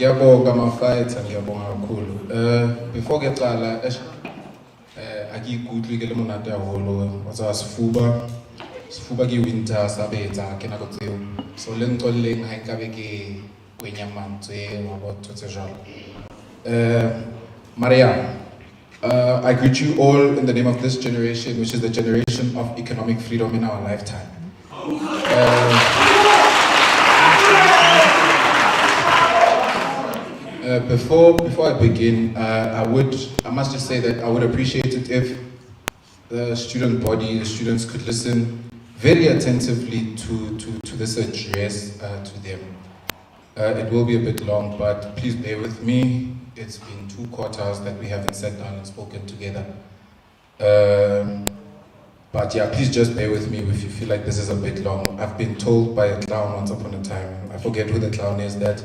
Ngiyabonga ma-fighter, ngiyabonga kakhulu. Before ngiyaqala akikutlwi ke le monate haholo wa tsa sefuba ke winter sa betsa ke nako tseo. So le nqolleng ha nkabe ke kwenya mantswe wa botho tse jalo. Maria, I greet you all in the name of this generation, which is the generation of economic freedom in our lifetime. Before I begin, I must just say that I would appreciate it if the student body, the students could listen very attentively to this address to them. It will be a bit long, but please bear with me. It's been 2 quarters that we haven't sat down and spoken together. But yeah, please just bear with me if you feel like this is a bit long. I've been told by a clown once upon a time, I forget who the clown is, that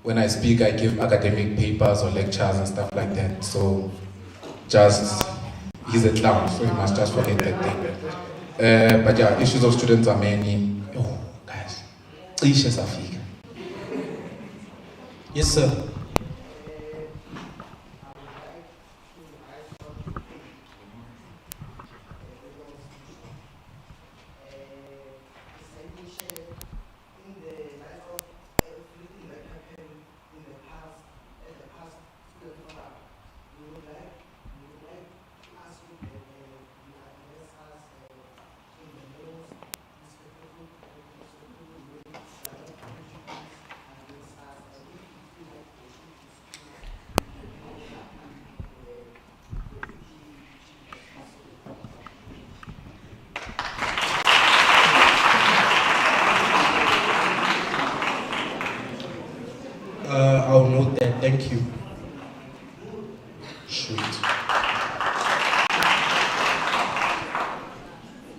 when I speak, I give academic papers or lectures and stuff like that. So he's a clown, so you must just forget that thing. But yeah, issues of students are many. Oh, guys. Yes, sir. I'll note that. Thank you. Shoot.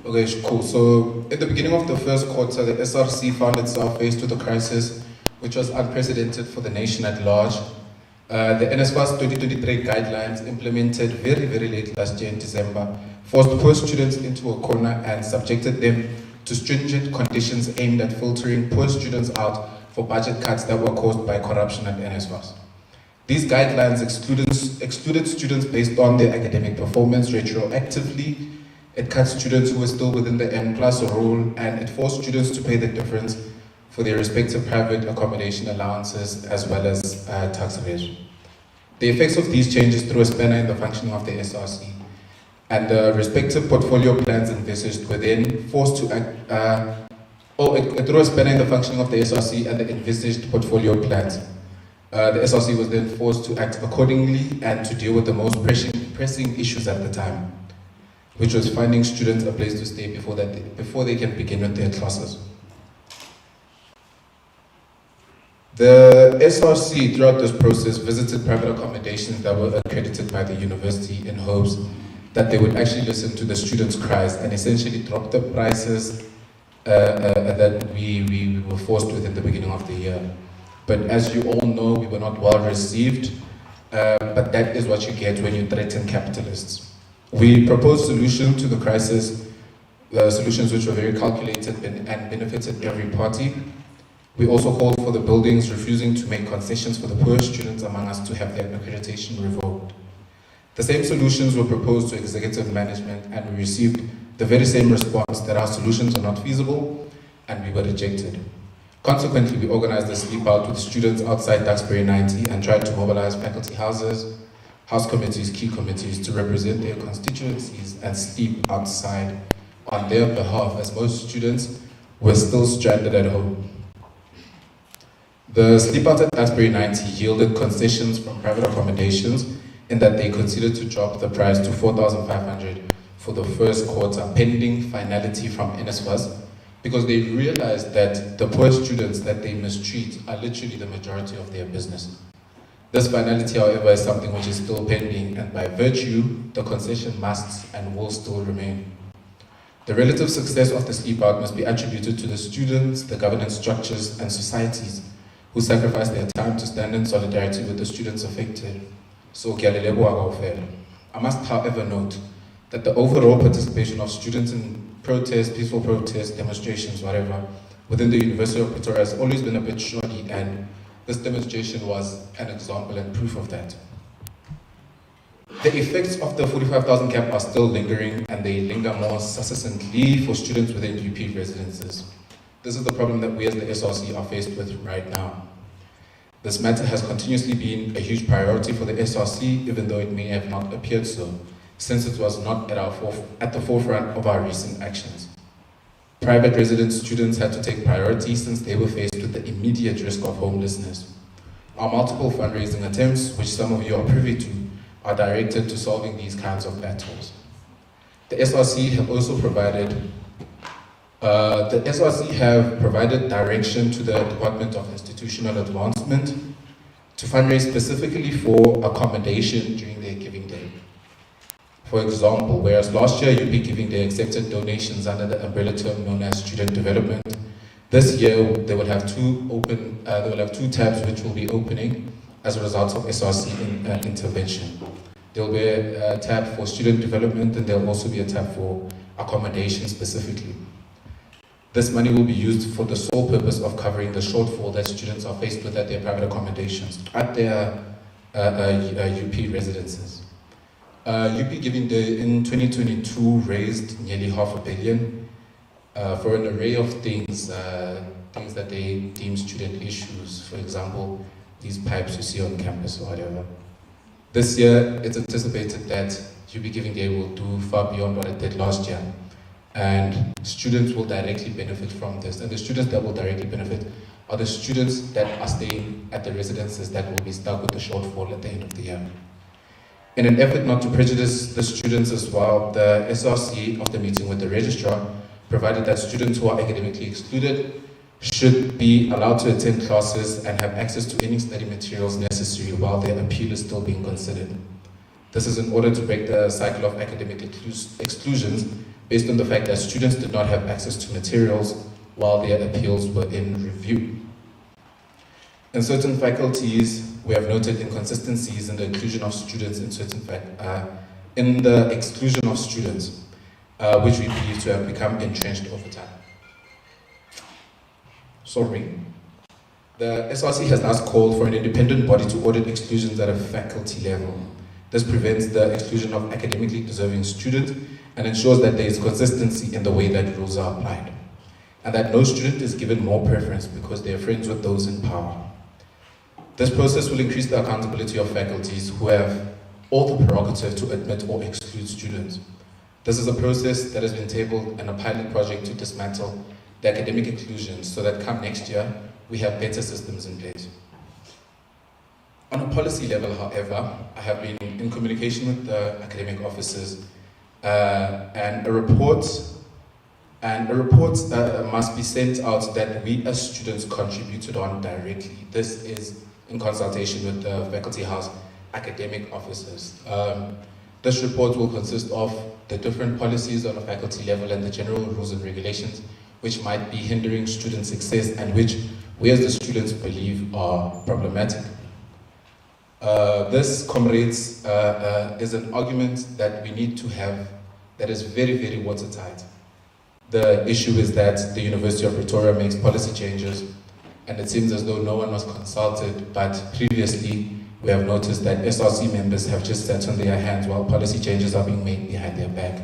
Okay, cool. So at the beginning of the first quarter, the SRC found itself faced with a crisis which was unprecedented for the nation at large. The NSFAS 2023 guidelines implemented very, very late last year in December forced poor students into a corner and subjected them to stringent conditions aimed at filtering poor students out for budget cuts that were caused by corruption at NSFAS. These guidelines excluded students based on their academic performance retroactively. It cut students who were still within the N+ rule, and it forced students to pay the difference for their respective private accommodation allowances as well as tax evasion. The effects of these changes threw a spanner in the functioning of the SRC, and the respective portfolio plans envisaged were then forced to act. It threw a spanner in the functioning of the SRC and the envisaged portfolio plans. The SRC was then forced to act accordingly and to deal with the most pressing issues at the time, which was finding students a place to stay before they can begin with their classes. The SRC, throughout this process, visited private accommodations that were accredited by the university in hopes that they would actually listen to the students' cries and essentially drop the prices that we were forced with in the beginning of the year. But as you all know, we were not well received, but that is what you get when you threaten capitalists. We proposed solutions to the crisis, solutions which were very calculated and benefited every party. We also called for the buildings refusing to make concessions for the poor students among us to have their accreditation revoked. The same solutions were proposed to executive management, and we received the very same response that our solutions are not feasible, and we were rejected. Consequently, we organized a sleep out with students outside Duxbury 90 and tried to mobilize faculty houses, house committees, key committees to represent their constituencies and sleep outside on their behalf, as most students were still stranded at home. The sleep out at Duxbury 90 yielded concessions from private accommodations in that they considered to drop the price to 4,500 for the first quarter, pending finality from NSFAS, because they realized that the poor students that they mistreat are literally the majority of their business. This finality, however, is something which is still pending, and by virtue, the concession must and will still remain. The relative success of the sleep out must be attributed to the students, the governance structures, and societies who sacrifice their time to stand in solidarity with the students affected. So, I must, however, note that the overall participation of students in protests, peaceful protests, demonstrations, whatever, within the University of Pretoria has always been a bit shoddy, and This demonstration was an example and proof of that. The effects of the 45,000 cap are still lingering, and they linger more succinctly for students within UP residences. This is the problem that we as the SRC are faced with right now. This matter has continuously been a huge priority for the SRC, even though it may have not appeared so, since it was not at the forefront of our recent actions. Private resident students had to take priority since they were faced with the immediate risk of homelessness. Our multiple fundraising attempts, which some of you are privy to, are directed to solving these kinds of battles. The SRC have also provided direction to the Department of Institutional Advancement to fundraise specifically for accommodation during their Giving Day. For example, whereas last year UP Giving Day accepted donations under the umbrella term known as student development, this year they will have two tabs which will be opening as a result of SRC intervention. There will be a tab for student development, and there will also be a tab for accommodation specifically. This money will be used for the sole purpose of covering the shortfall that students are faced with at their private accommodations, at their UP residences. UP Giving Day in 2022 raised nearly $500 million for an array of things that they deem student issues. For example, these pipes you see on campus or whatever. This year, it's anticipated that UP Giving Day will do far beyond what it did last year. And students will directly benefit from this. And the students that will directly benefit are the students that are staying at the residences that will be stuck with the shortfall at the end of the year. In an effort not to prejudice the students as well, the SRC, after meeting with the registrar, provided that students who are academically excluded should be allowed to attend classes and have access to any study materials necessary while their appeal is still being considered. This is in order to break the cycle of academic exclusions based on the fact that students did not have access to materials while their appeals were in review. In certain faculties, we have noted inconsistencies in the inclusion of students which we believe to have become entrenched over time. The SRC has thus called for an independent body to audit exclusions at a faculty level. This prevents the exclusion of academically deserving students and ensures that there is consistency in the way that rules are applied, and that no student is given more preference because they are friends with those in power. This process will increase the accountability of faculties who have all the prerogative to admit or exclude students. This is a process that has been tabled in a pilot project to dismantle the academic exclusions so that come next year, we have better systems in place. On a policy level, however, I have been in communication with the academic officers and a report must be sent out that we as students contributed on directly. This is in consultation with the Faculty House academic officers. This report will consist of the different policies on a faculty level and the general rules and regulations which might be hindering student success and which we as the students believe are problematic. This, comrades, is an argument that we need to have that is very, very watertight. The issue is that the University of Pretoria makes policy changes, and it seems as though no one was consulted, but previously we have noticed that SRC members have just sat on their hands while policy changes are being made behind their back.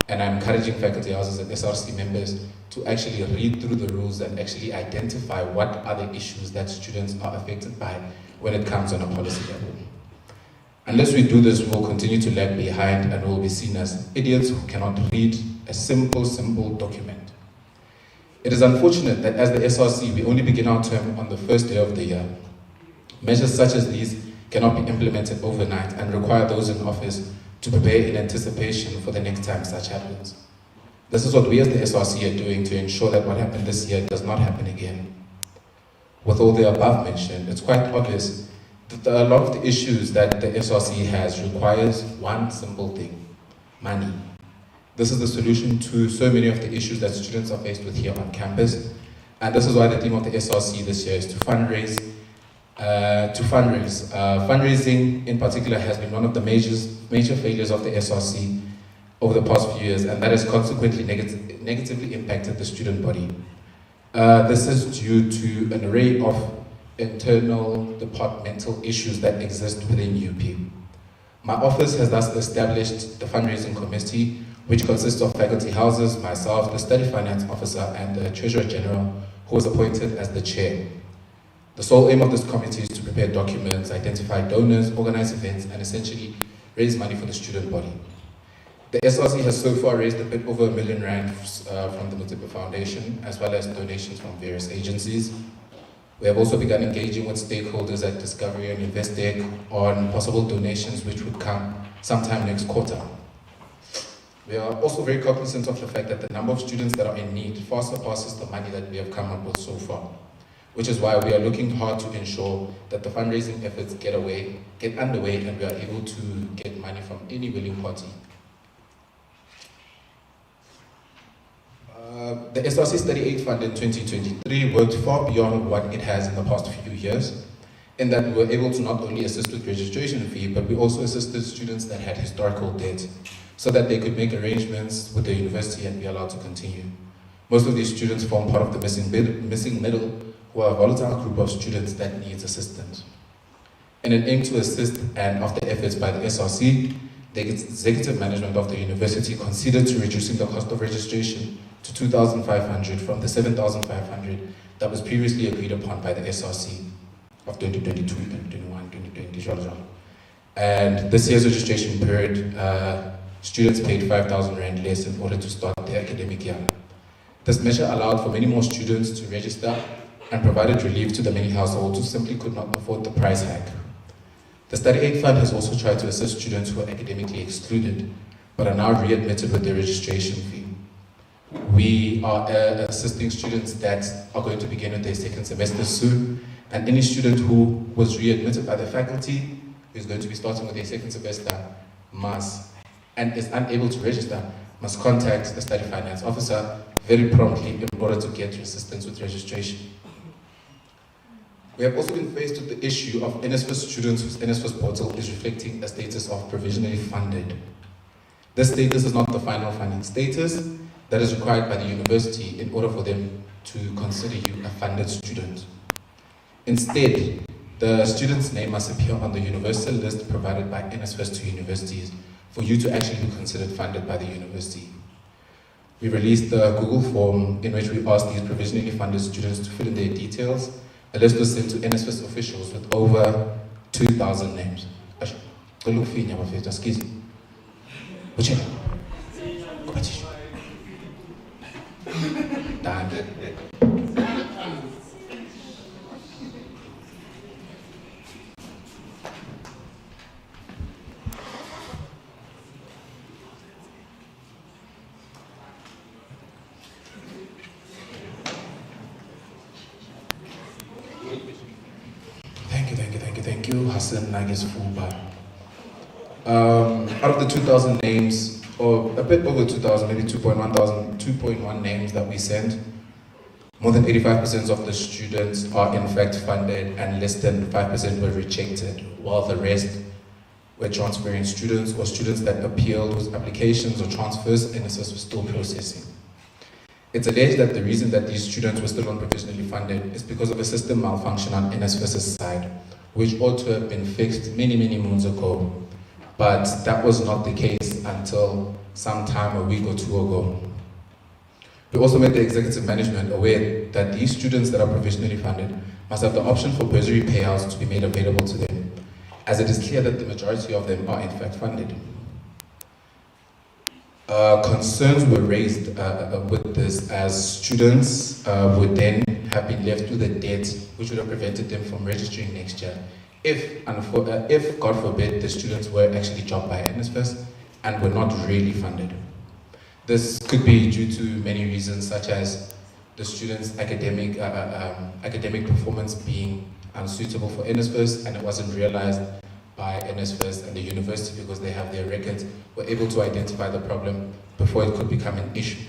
And I'm encouraging faculty houses and SRC members to actually read through the rules and actually identify what are the issues that students are affected by when it comes on a policy level. Unless we do this, we will continue to lag behind and we will be seen as idiots who cannot read a simple document. It is unfortunate that as the SRC, we only begin our term on the first day of the year. Measures such as these cannot be implemented overnight and require those in office to prepare in anticipation for the next time such happens. This is what we as the SRC are doing to ensure that what happened this year does not happen again. With all the above mentioned, it's quite obvious that a lot of the issues that the SRC has requires one simple thing: money. This is the solution to so many of the issues that students are faced with here on campus, and this is why the theme of the SRC this year is to fundraise. Fundraising in particular has been one of the major failures of the SRC over the past few years, and that has consequently negatively impacted the student body. This is due to an array of internal departmental issues that exist within UP. My office has thus established the fundraising committee, which consists of faculty houses, myself, the study finance officer, and the treasurer general, who was appointed as the chair. The sole aim of this committee is to prepare documents, identify donors, organize events, and essentially raise money for the student body. The SRC has so far raised a bit over R1 million from the Mutipa Foundation, as well as donations from various agencies. We have also begun engaging with stakeholders at Discovery and Investec on possible donations which would come sometime next quarter. We are also very cognizant of the fact that the number of students that are in need far surpasses the money that we have come up with so far, which is why we are looking hard to ensure that the fundraising efforts get underway, and we are able to get money from any willing party. The SRC Study Aid Fund in 2023 worked far beyond what it has in the past few years, in that we were able to not only assist with registration fee, but we also assisted students that had historical debt, so that they could make arrangements with the university and be allowed to continue. Most of these students form part of the missing middle, who are a volatile group of students that needs assistance. In an aim to assist and after efforts by the SRC, the executive management of the university considered to reducing the cost of registration to 2,500 from the 7,500 that was previously agreed upon by the SRC of 2022, 2021, 2020, and this year's registration period, students paid 5,000 Rand less in order to start their academic year. This measure allowed for many more students to register and provided relief to the many households who simply could not afford the price hike. The Study Aid Fund has also tried to assist students who are academically excluded, but are now readmitted with their registration fee. We are assisting students that are going to begin with their second semester soon, and any student who was readmitted by the faculty, who is going to be starting with their second semester, and is unable to register, must contact the study finance officer very promptly in order to get assistance with registration. We have also been faced with the issue of NSFAS students whose NSFAS portal is reflecting a status of provisionally funded. This status is not the final funding status that is required by the university in order for them to consider you a funded student. Instead, the student's name must appear on the universal list provided by NSFAS to universities for you to actually be considered funded by the university. We released the Google form in which we asked these provisionally funded students to fill in their details. A list was sent to NSFAS officials with over 2,000 names. Thank you, Hassan Nagis Fuba. Out of the 2,000 names, or a bit over 2,000, maybe 2.1 names that we sent, more than 85% of the students are in fact funded, and less than 5% were rejected, while the rest were transferring students or students that appealed whose applications or transfers NSFAS was still processing. It's alleged that the reason that these students were still unprovisionally funded is because of a system malfunction on NSFAS's side, which ought to have been fixed many moons ago. But that was not the case until sometime a week or two ago. We also made the executive management aware that these students that are provisionally funded must have the option for bursary payouts to be made available to them, as it is clear that the majority of them are in fact funded. Concerns were raised with this, as students would then have been left with a debt which would have prevented them from registering next year if, God forbid, the students were actually dropped by NSFAS and were not really funded. This could be due to many reasons, such as the students' academic performance being unsuitable for NSFAS, and it wasn't realized by NSFAS, and the university, because they have their records, were able to identify the problem before it could become an issue.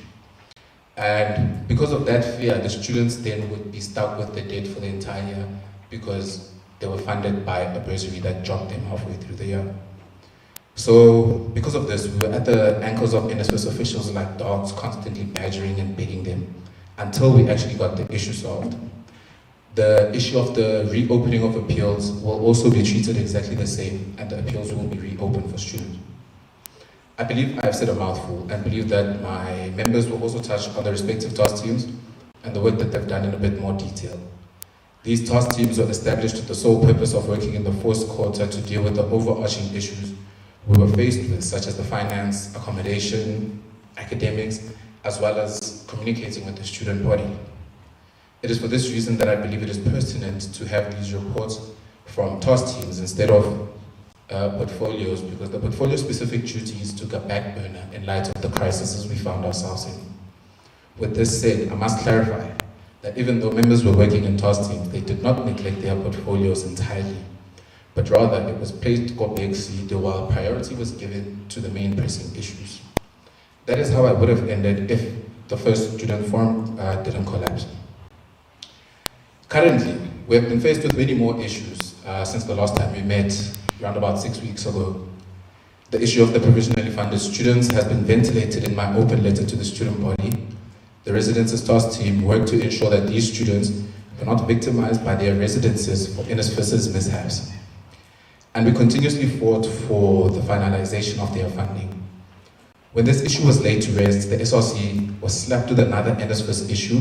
And because of that fear, the students then would be stuck with the debt for the entire year because they were funded by a bursary that dropped them halfway through the year. So because of this, we were at the ankles of NSFAS officials like dogs, constantly badgering and begging them until we actually got the issue solved. the issue of the reopening of appeals will also be treated exactly the same, and the appeals will be reopened for students. I believe I have said a mouthful and believe that my members will also touch on the respective task teams and the work that they've done in a bit more detail. These task teams were established with the sole purpose of working in the fourth quarter to deal with the overarching issues we were faced with, such as the finance, accommodation, academics, as well as communicating with the student body. It is for this reason that I believe it is pertinent to have these reports from task teams instead of portfolios, because the portfolio-specific duties took a back burner in light of the crises we found ourselves in. With this said, I must clarify that even though members were working in task teams, they did not neglect their portfolios entirely, but rather it was placed co-bexide while priority was given to the main pressing issues. That is how I would have ended if the first student forum didn't collapse. Currently, we have been faced with many more issues since the last time we met, around about 6 weeks ago. The issue of the provisionally funded students has been ventilated in my open letter to the student body. The residences task team worked to ensure that these students were not victimized by their residences for NSFAS's mishaps. And we continuously fought for the finalization of their funding. When this issue was laid to rest, the SRC was slapped with another NSFAS issue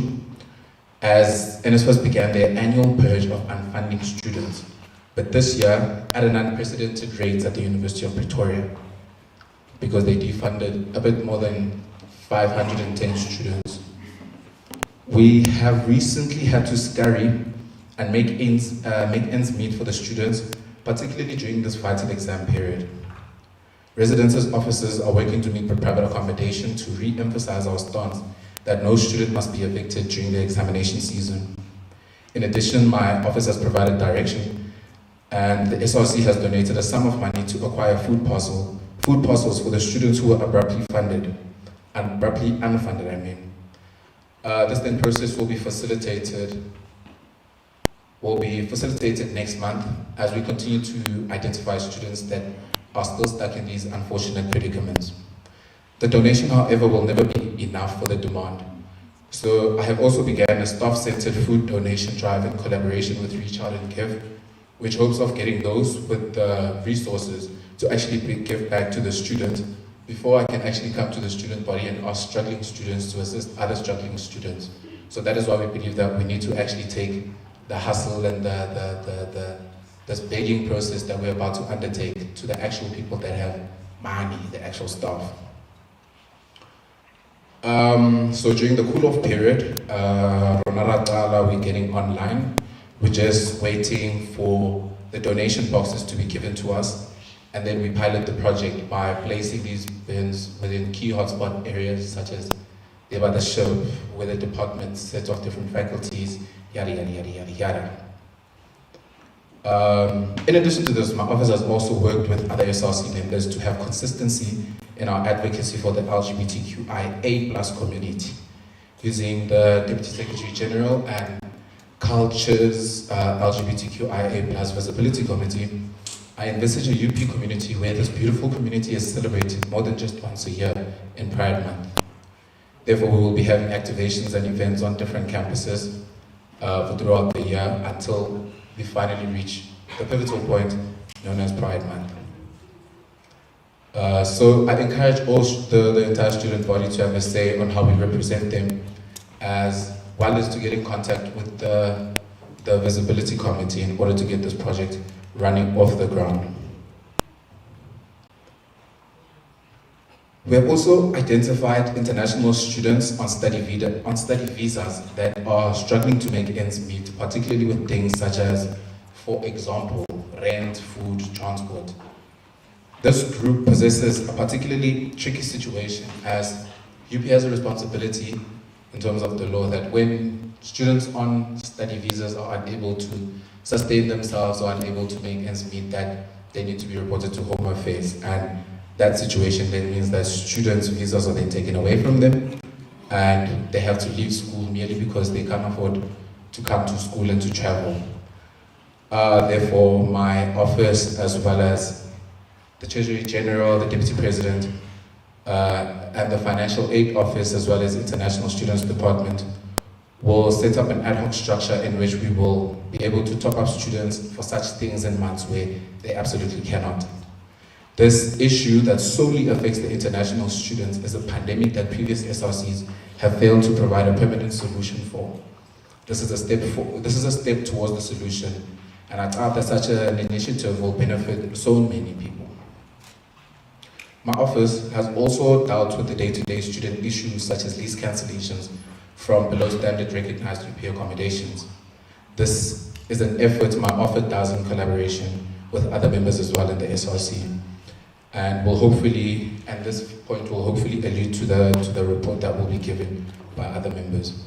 as NSFAS began their annual purge of unfunding students, but this year at an unprecedented rate at the University of Pretoria, because they defunded a bit more than 510 students. We have recently had to scurry and make ends meet for the students, particularly during this vital exam period. Residences officers are working to meet with private accommodation to re-emphasize our stance that no student must be evicted during the examination season. In addition, my office has provided direction and the SRC has donated a sum of money to acquire food parcels for the students who were abruptly unfunded, I mean. This then process will be facilitated next month as we continue to identify students that are still stuck in these unfortunate predicaments. The donation, however, will never be enough for the demand. So I have also begun a staff-centered food donation drive in collaboration with Reach Out and Give, which hopes of getting those with the resources to actually give back to the students before I can actually come to the student body and ask struggling students to assist other struggling students. So that is why we believe that we need to actually take the hustle and this begging process that we're about to undertake to the actual people that have money, the actual staff. So during the cool-off period, we're getting online. We're just waiting for the donation boxes to be given to us. And then we pilot the project by placing these bins within key hotspot areas such as the ship, where the departments set off different faculties, yada, yada, yada, yada, yada. In addition to this, my office has also worked with other SRC members to have consistency in our advocacy for the LGBTQIA+ community, using the Deputy Secretary General and Culture's LGBTQIA+ Visibility Committee. I envisage a UP community where this beautiful community is celebrated more than just once a year in Pride Month. Therefore, we will be having activations and events on different campuses throughout the year until we finally reach the pivotal point known as Pride Month. So I encourage all the entire student body to have a say on how we represent them, as well as to get in contact with the Visibility Committee in order to get this project running off the ground. We have also identified international students on study visas that are struggling to make ends meet, particularly with things such as, for example, rent, food, transport. This group possesses a particularly tricky situation, as UP has a responsibility in terms of the law that when students on study visas are unable to sustain themselves or unable to make ends meet, that they need to be reported to Home Affairs. And that situation then means that students' visas are then taken away from them and they have to leave school merely because they can't afford to come to school and to travel. Therefore, my office, as well as the Treasury General, the Deputy President, and the Financial Aid Office, as well as International Students Department, We'll set up an ad hoc structure in which we will be able to top up students for such things in months where they absolutely cannot. This issue that solely affects the international students is a pandemic that previous SRCs have failed to provide a permanent solution for. This is a step towards the solution, and I doubt that such an initiative will benefit so many people. My office has also dealt with the day-to-day student issues such as lease cancellations from below standard recognized repair accommodations. This is an effort my office does in collaboration with other members as well in the SRC. And will hopefully, and this point will hopefully allude to the report that will be given by other members.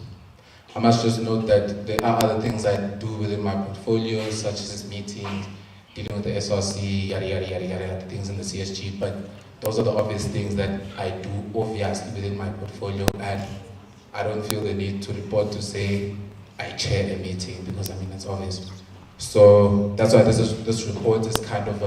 I must just note that there are other things I do within my portfolio, such as meetings, dealing with the SRC, yada yada yada yada, things in the CSG, but those are the obvious things that I do obviously within my portfolio, and I don't feel the need to report to say I chair a meeting, because I mean it's obvious. So that's why this report is kind of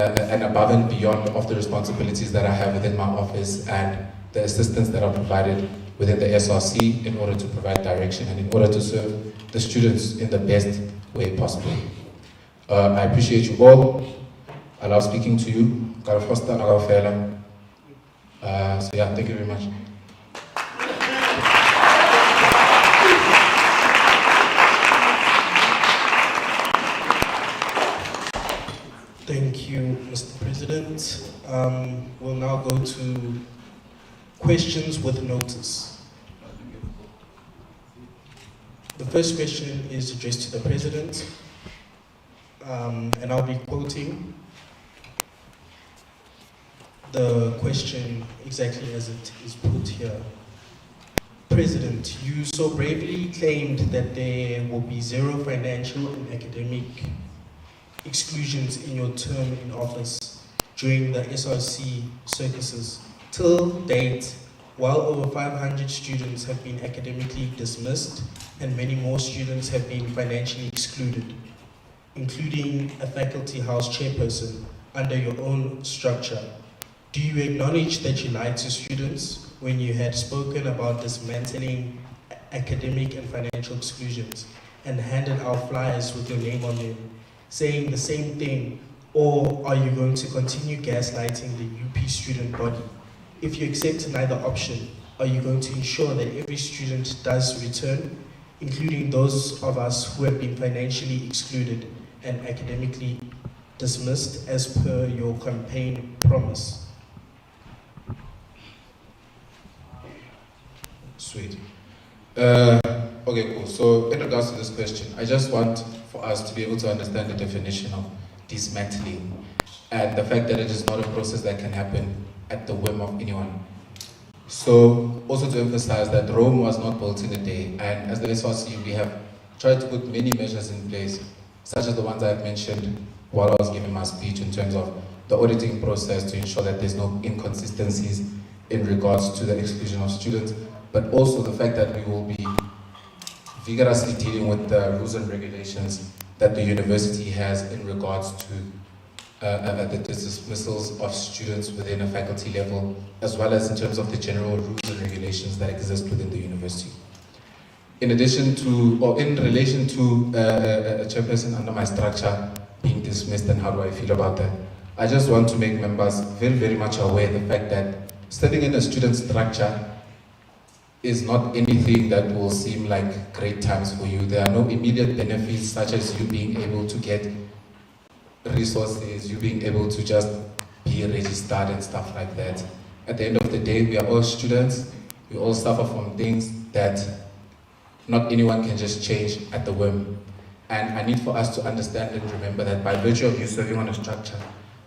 an above and beyond of the responsibilities that I have within my office and the assistance that are provided within the SRC in order to provide direction and in order to serve the students in the best way possible. I appreciate you all. I love speaking to you. So yeah, thank you very much. Thank you, Mr. President. We'll now go to questions with notice. The first question is addressed to the President, and I'll be quoting the question exactly as it is put here. President, you so bravely claimed that there will be zero financial and academic exclusions in your term in office during the SRC circuses. Till date, well over 500 students have been academically dismissed and many more students have been financially excluded, including a faculty house chairperson under your own structure. Do you acknowledge that you lied to students when you had spoken about dismantling academic and financial exclusions and handed out flyers with your name on them, saying the same thing, or are you going to continue gaslighting the UP student body? If you accept neither option, are you going to ensure that every student does return, including those of us who have been financially excluded and academically dismissed as per your campaign promise? Sweet. Okay, cool. So in regards to this question, I just want for us to be able to understand the definition of dismantling and the fact that it is not a process that can happen at the whim of anyone. So also to emphasize that Rome was not built in a day, and as the SRC we have tried to put many measures in place, such as the ones I've mentioned while I was giving my speech in terms of the auditing process to ensure that there's no inconsistencies in regards to the exclusion of students, but also the fact that we will be vigorously dealing with the rules and regulations that the university has in regards to the dismissals of students within a faculty level, as well as in terms of the general rules and regulations that exist within the university. In addition to, or in relation to a chairperson under my structure being dismissed and how do I feel about that, I just want to make members very, very much aware of the fact that stepping in a student structure is not anything that will seem like great times for you. There are no immediate benefits such as you being able to get resources, you being able to just be registered and stuff like that. At the end of the day, we are all students. We all suffer from things that not anyone can just change at the whim. And I need for us to understand and remember that by virtue of you serving on a structure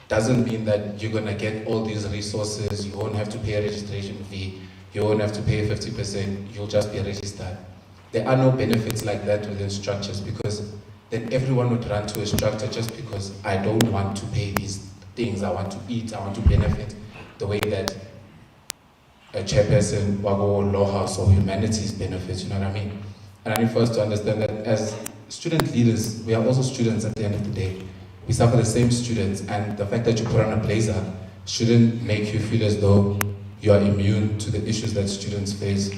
doesn't mean that you're gonna get all these resources. You won't have to pay a registration fee. You won't have to pay 50%, you'll just be registered. There are no benefits like that within structures, because then everyone would run to a structure just because I don't want to pay these things, I want to eat, I want to benefit the way that a chairperson, Wago, Law House or Humanities benefits, you know what I mean? And I need for us to understand that as student leaders, we are also students at the end of the day. We suffer the same students, and the fact that you put on a blazer shouldn't make you feel as though you are immune to the issues that students face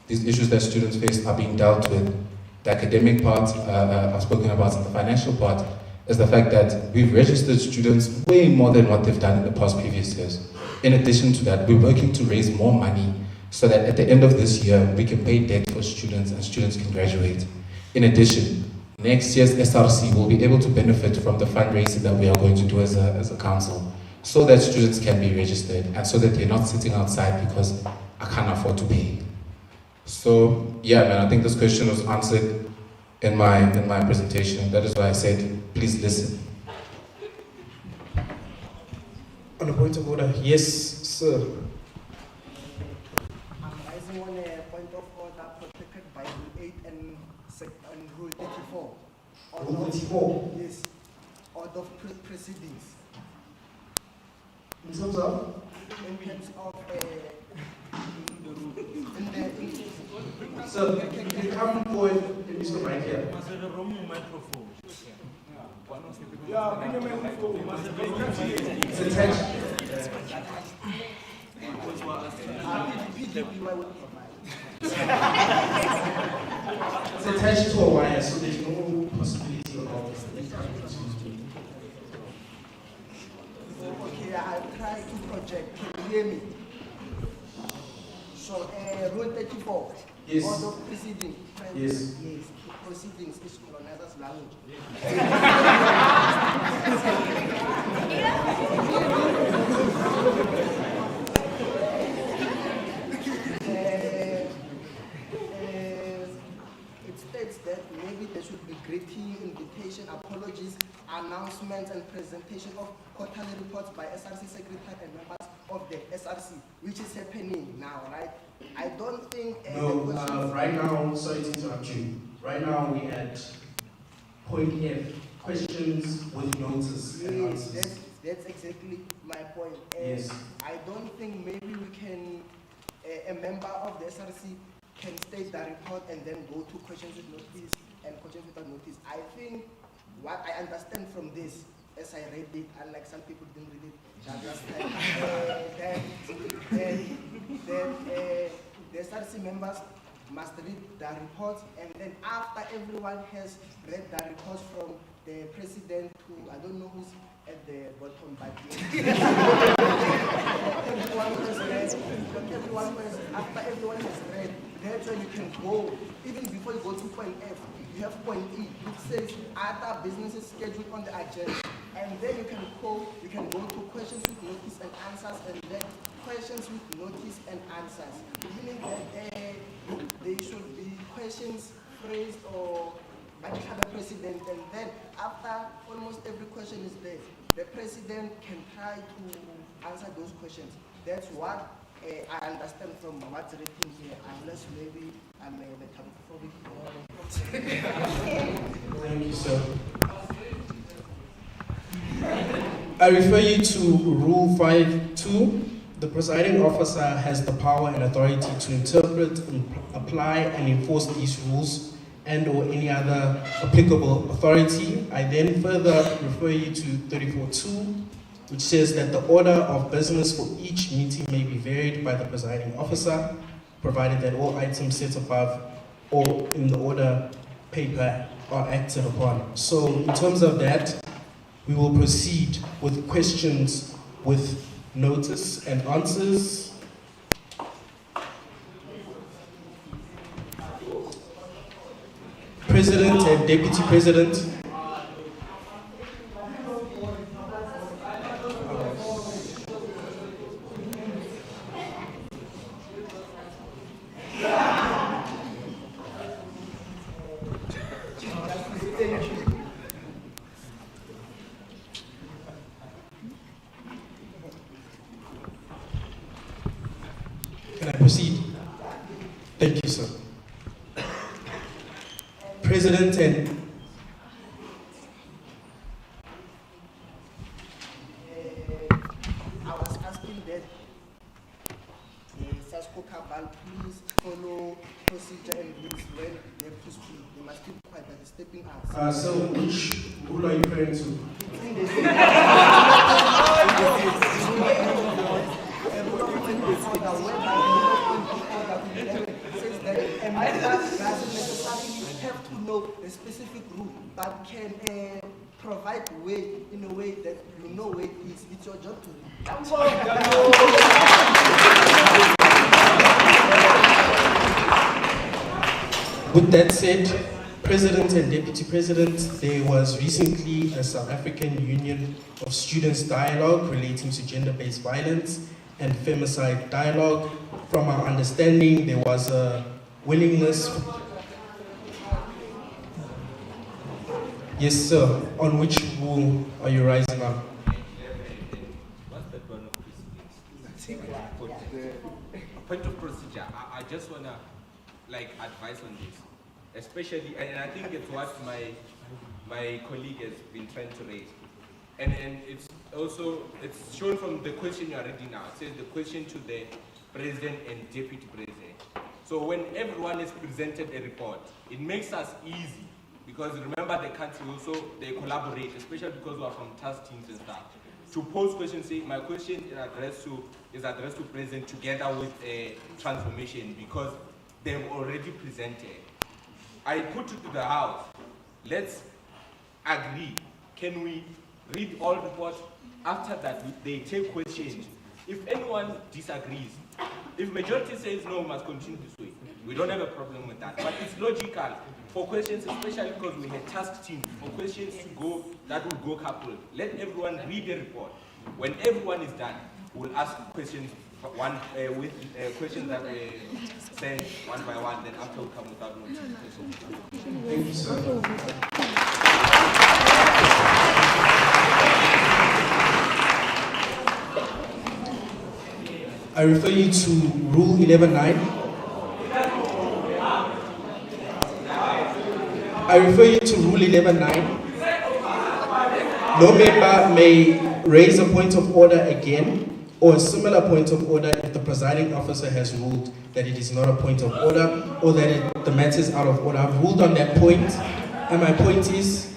these issues that students face are being dealt with. The academic part, I've spoken about, and the financial part is the fact that we've registered students way more than what they've done in the past previous years. In addition to that, we're working to raise more money so that at the end of this year, we can pay debt for students and students can graduate. In addition, next year's SRC will be able to benefit from the fundraising that we are going to do as a council, so that students can be registered and so that they're not sitting outside because I can't afford to pay. So yeah, man, I think this question was answered in my presentation. That is why I said, please listen. On a point of order, yes, sir. I'm rising on a point of order protected by Rule 8 and Rule 34. Rule 34? Yes. Order of proceedings. In terms of? In terms of Sir, can you come forward, Mr. Right here? It's attached. It's attached to a wire, so there's no possibility of Okay, I'll try to project. Can you hear me? So, Rule 34. Yes. Order of proceedings. Yes. Yes. Proceedings is colonizer's language. It states that maybe there should be greeting, invitation, apologies, announcements, and presentation of quarterly reports by SRC secretary and members of the SRC, which is happening now, right? I don't think. No, right now, sorry to interrupt you. Right now, we at point F, questions with notice and Yes, answers. that's exactly my point. Yes. I don't think maybe we can, a member of the SRC can state the report and then go to questions with notice and questions without notice. I think what I understand from this, as I read it, unlike some people didn't read it, the SRC members must read the reports, and then after everyone has read the reports from the president to, I don't know who's at the bottom, but after everyone has read, that's when you can go, even before you go to point F, you have point E, which says other businesses scheduled on the agenda. And then you can go to questions with notice and answers, and then questions with notice and answers. Meaning that there should be questions phrased or by the president, and then after almost every question is there, the president can try to answer those questions. That's what I understand from what's written here, unless maybe I'm a metaphobic. Thank you, sir. I refer you to Rule 5.2. The presiding officer has the power and authority to interpret, apply, and enforce these rules and or any other applicable authority. I then further refer you to 34.2, which says that the order of business for each meeting may be varied by the presiding officer, provided that all items set above or in the order paper are acted upon. So in terms of that, we will proceed with questions with notice and answers. President and Deputy President. Can I proceed? Thank you, sir. President and I was asking that Sasco Cabal please follow procedure and rules when they have to speak. They must keep quiet, that is stepping out. so which rule are you referring to? Says that a specific rule, but can provide way in a way that you know where it is. It's your job to With that said, President and Deputy President, there was recently a South African Union of Students dialogue relating to gender-based violence and femicide dialogue. From our understanding, there was a willingness. Yes, sir. On which rule are you rising on? What's that one of precedence? Point of procedure. I just wanna advise on this, especially, and I think it's what my colleague has been trying to raise, and it's also shown from the question you are reading now. It says the question to the president and deputy president. So when everyone is presented a report, it makes us easy. Because remember, the country also, they collaborate, especially because we are from task teams and stuff. To pose questions, say, my question is addressed to President together with a transformation because they've already presented. I put it to the House, let's agree. Can we read all reports? After that, they take questions. If anyone disagrees, if majority says no, we must continue this way. We don't have a problem with that. But it's logical for questions, especially because we had task team, for questions to go, that will go coupled. Let everyone read the report. When everyone is done, we'll ask questions with questions that send one by one, then after we come without notification. Thank you, sir. I refer you to Rule 11.9. I refer you to Rule 11.9. No member may raise a point of order again or a similar point of order if the presiding officer has ruled that it is not a point of order or that the matter is out of order. I've ruled on that point, and my point is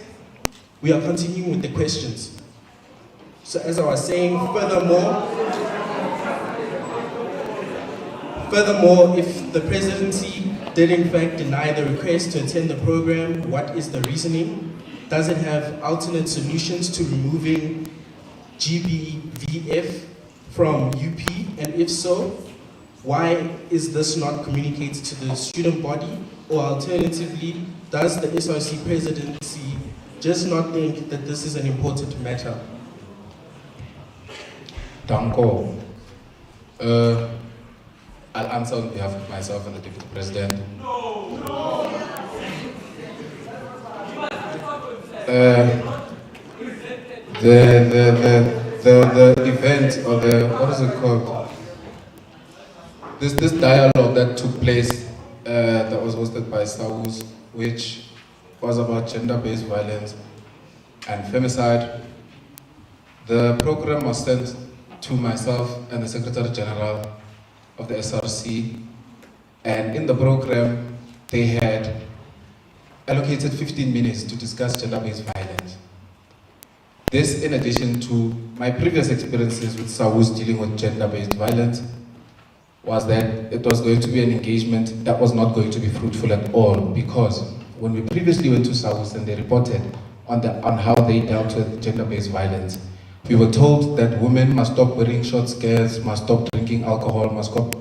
we are continuing with the questions. So as I was saying, Furthermore, if the presidency did in fact deny the request to attend the program, what is the reasoning? Does it have alternate solutions to removing GBVF from UP? And if so, why is this not communicated to the student body? Or alternatively, does the SRC presidency just not think that this is an important matter? Danko. I'll answer on behalf of myself and the Deputy President. The event, or what is it called? This dialogue that took place, that was hosted by SAWUS, which was about gender-based violence and femicide. The program was sent to myself and the Secretary General of the SRC, and in the program they had allocated 15 minutes to discuss gender-based violence. This, in addition to my previous experiences with SAWUS dealing with gender-based violence, was that it was going to be an engagement that was not going to be fruitful at all, because when we previously went to SAWUS and they reported on how they dealt with gender-based violence, we were told that women must stop wearing short skirts, must stop drinking alcohol, must stop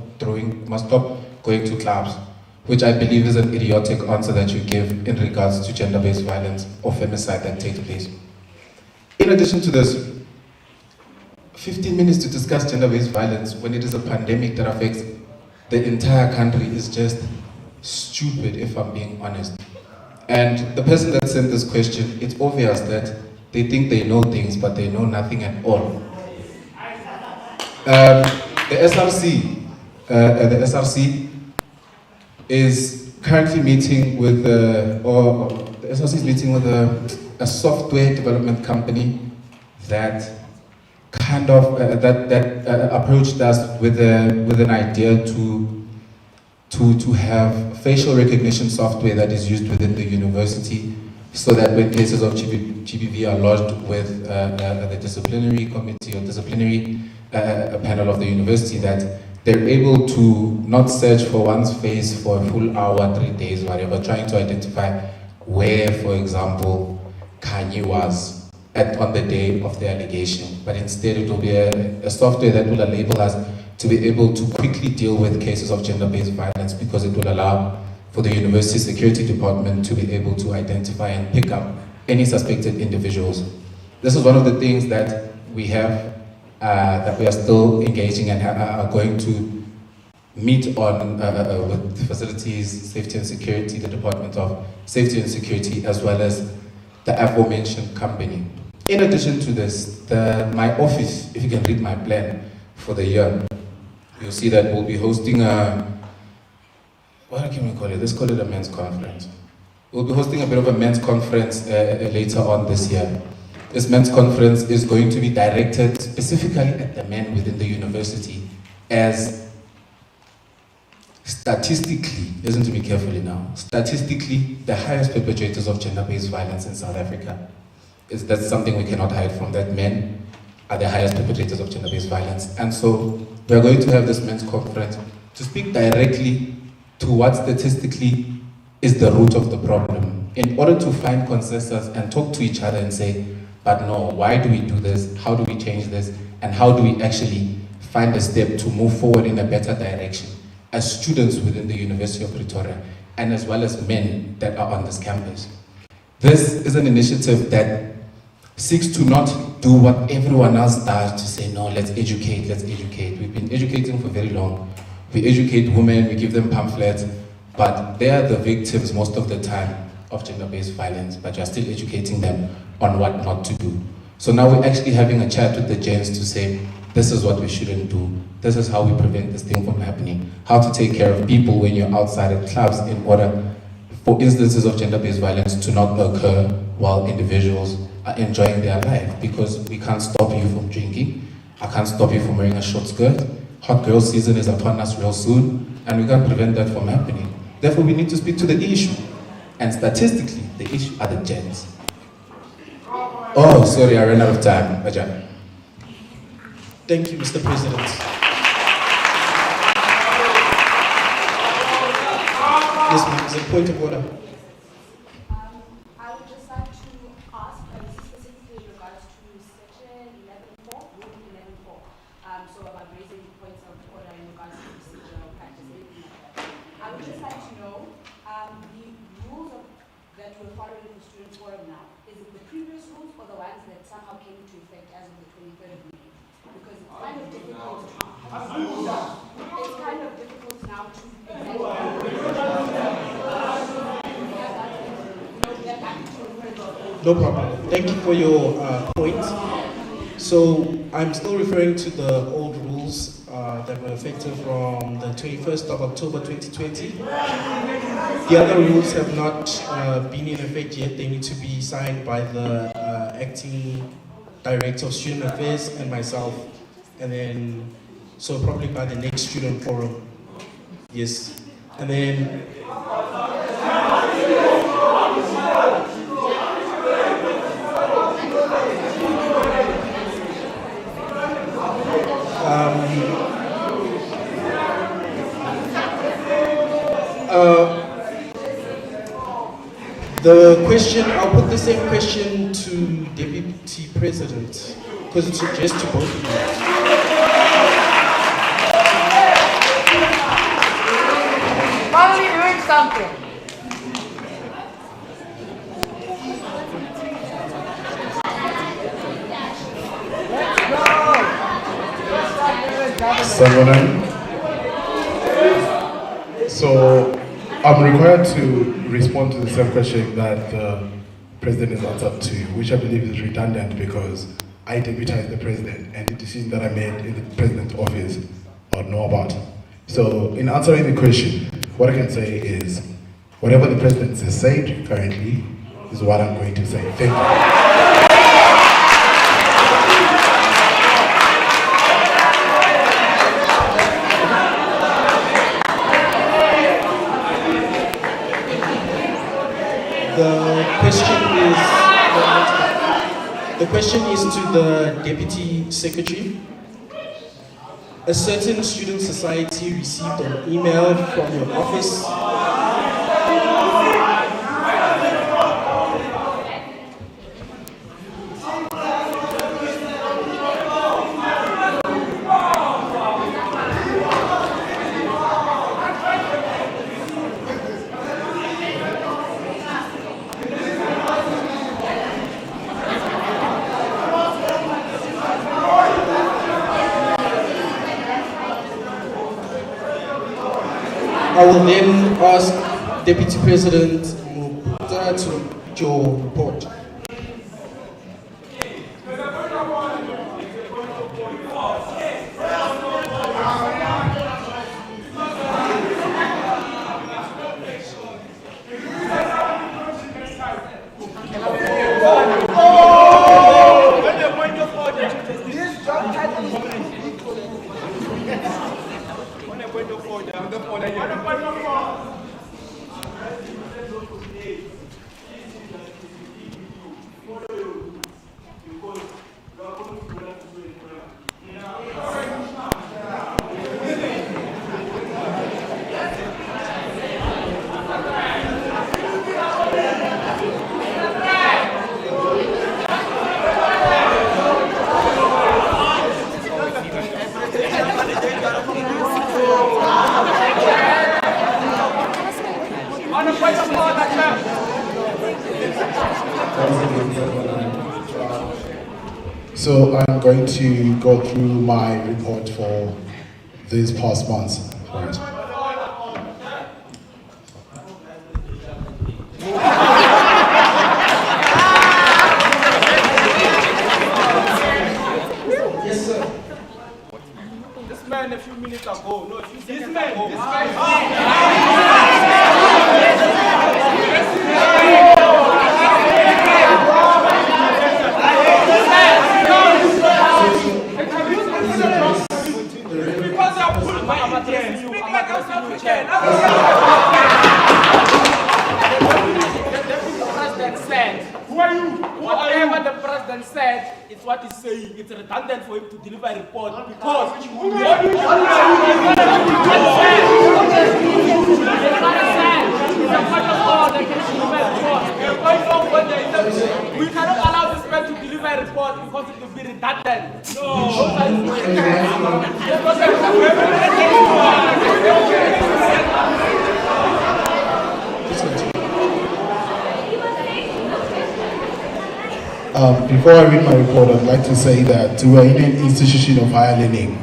going to clubs, which I believe is an idiotic answer that you give in regards to gender-based violence or femicide that takes place. In addition to this, 15 minutes to discuss gender-based violence when it is a pandemic that affects the entire country is just stupid, if I'm being honest. And the person that sent this question, it's obvious that they think they know things, but they know nothing at all. The SRC is currently meeting with, the SRC is meeting with a software development company that kind of approached us with an idea to have facial recognition software that is used within the university, so that when cases of GBV are lodged with the disciplinary committee or disciplinary panel of the university, that they're able to not search for one's face for a full hour, 3 days, whatever, trying to identify where, for example, Kanye was on the day of the allegation, but instead it will be a software that will enable us to be able to quickly deal with cases of gender-based violence, because it will allow for the University Security Department to be able to identify and pick up any suspected individuals. This is one of the things that we have, that we are still engaging and are going to meet on with the facilities, safety and security, the Department of Safety and Security, as well as the aforementioned company. In addition to this, my office, if you can read my plan for the year, you'll see that we'll be hosting what can we call it? Let's call it a men's conference. We'll be hosting a bit of a men's conference later on this year. This men's conference is going to be directed specifically at the men within the university, as statistically, listen to me carefully now, statistically, the highest perpetrators of gender-based violence in South Africa, that's something we cannot hide from, that men are the highest perpetrators of gender-based violence. And so we are going to have this men's conference to speak directly to what statistically is the root of the problem, in order to find consensus and talk to each other and say, but no, why do we do this? How do we change this? And how do we actually find a step to move forward in a better direction as students within the University of Pretoria, and as well as men that are on this campus? This is an initiative that seeks to not do what everyone else does, to say, no, let's educate, let's educate. We've been educating for very long. We educate women, we give them pamphlets, but they are the victims most of the time of gender-based violence, but you're still educating them on what not to do. So now we're actually having a chat with the gents to say, this is what we shouldn't do. This is how we prevent this thing from happening. How to take care of people when you're outside at clubs in order for instances of gender-based violence to not occur while individuals are enjoying their life. Because we can't stop you from drinking. I can't stop you from wearing a short skirt. Hot girl season is upon us real soon, and we can't prevent that from happening. Therefore, we need to speak to the issue. And statistically, the issue are the gents. Oh, sorry, I ran out of time. Ajahn. Thank you, Mr. President. Yes, ma'am, it's a point of order. I would just like to ask, specifically in regards to section 11.4, rule 11.4. So about raising points of order in regards to procedural practice, anything like that. I would just like to know the rules that we're following for student forum now. Is it the previous rules or the ones that somehow came into effect as of the 23rd of May? Because it's kind of difficult. It's kind of difficult now to No problem. Thank you for your point. So I'm still referring to the old rules that were effective from the 21st of October 2020. The other rules have not been in effect yet. They need to be signed by the acting director of student affairs and myself. And then, so probably by the next student forum. Yes. And then, the question, I'll put the same question to Deputy President, because it's addressed to both of you. Finally doing something. Sangonan. So I'm required to respond to the same question that the President has answered to, which I believe is redundant because I deputized the President and the decision that I made in the President's office or know about. So in answering the question, what I can say is whatever the President has said currently is what I'm going to say. Thank you. The question is to the Deputy Secretary. A certain student society received an email from your office I will then ask Deputy President Mubuta to read your report. This job title is equal. So I'm going to go through my report for these past months. Right. Yes, sir. This man a few minutes ago, no, a few seconds ago. Because I put my African, you speak like a South African. The president said, who are you? Whatever the president said, it's what he's saying. It's redundant for him to deliver a report because we cannot allow this man to deliver a report because it will be redundant. Before I read my report, I'd like to say that we are in an institution of higher learning.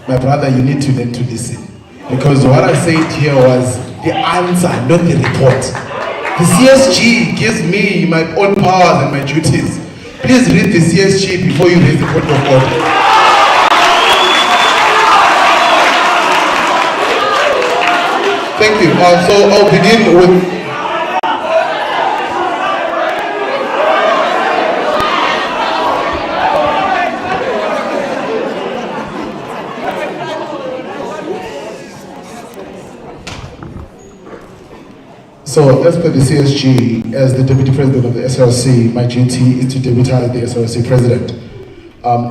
My brother, you need to learn to listen. Because what I said here was the answer, not the report. The CSG gives me my own powers and my duties. Please read the CSG before you raise the point of order. Thank you. So I'll begin with... So, as per the CSG, as the Deputy President of the SRC, my duty is to deputize the SRC President.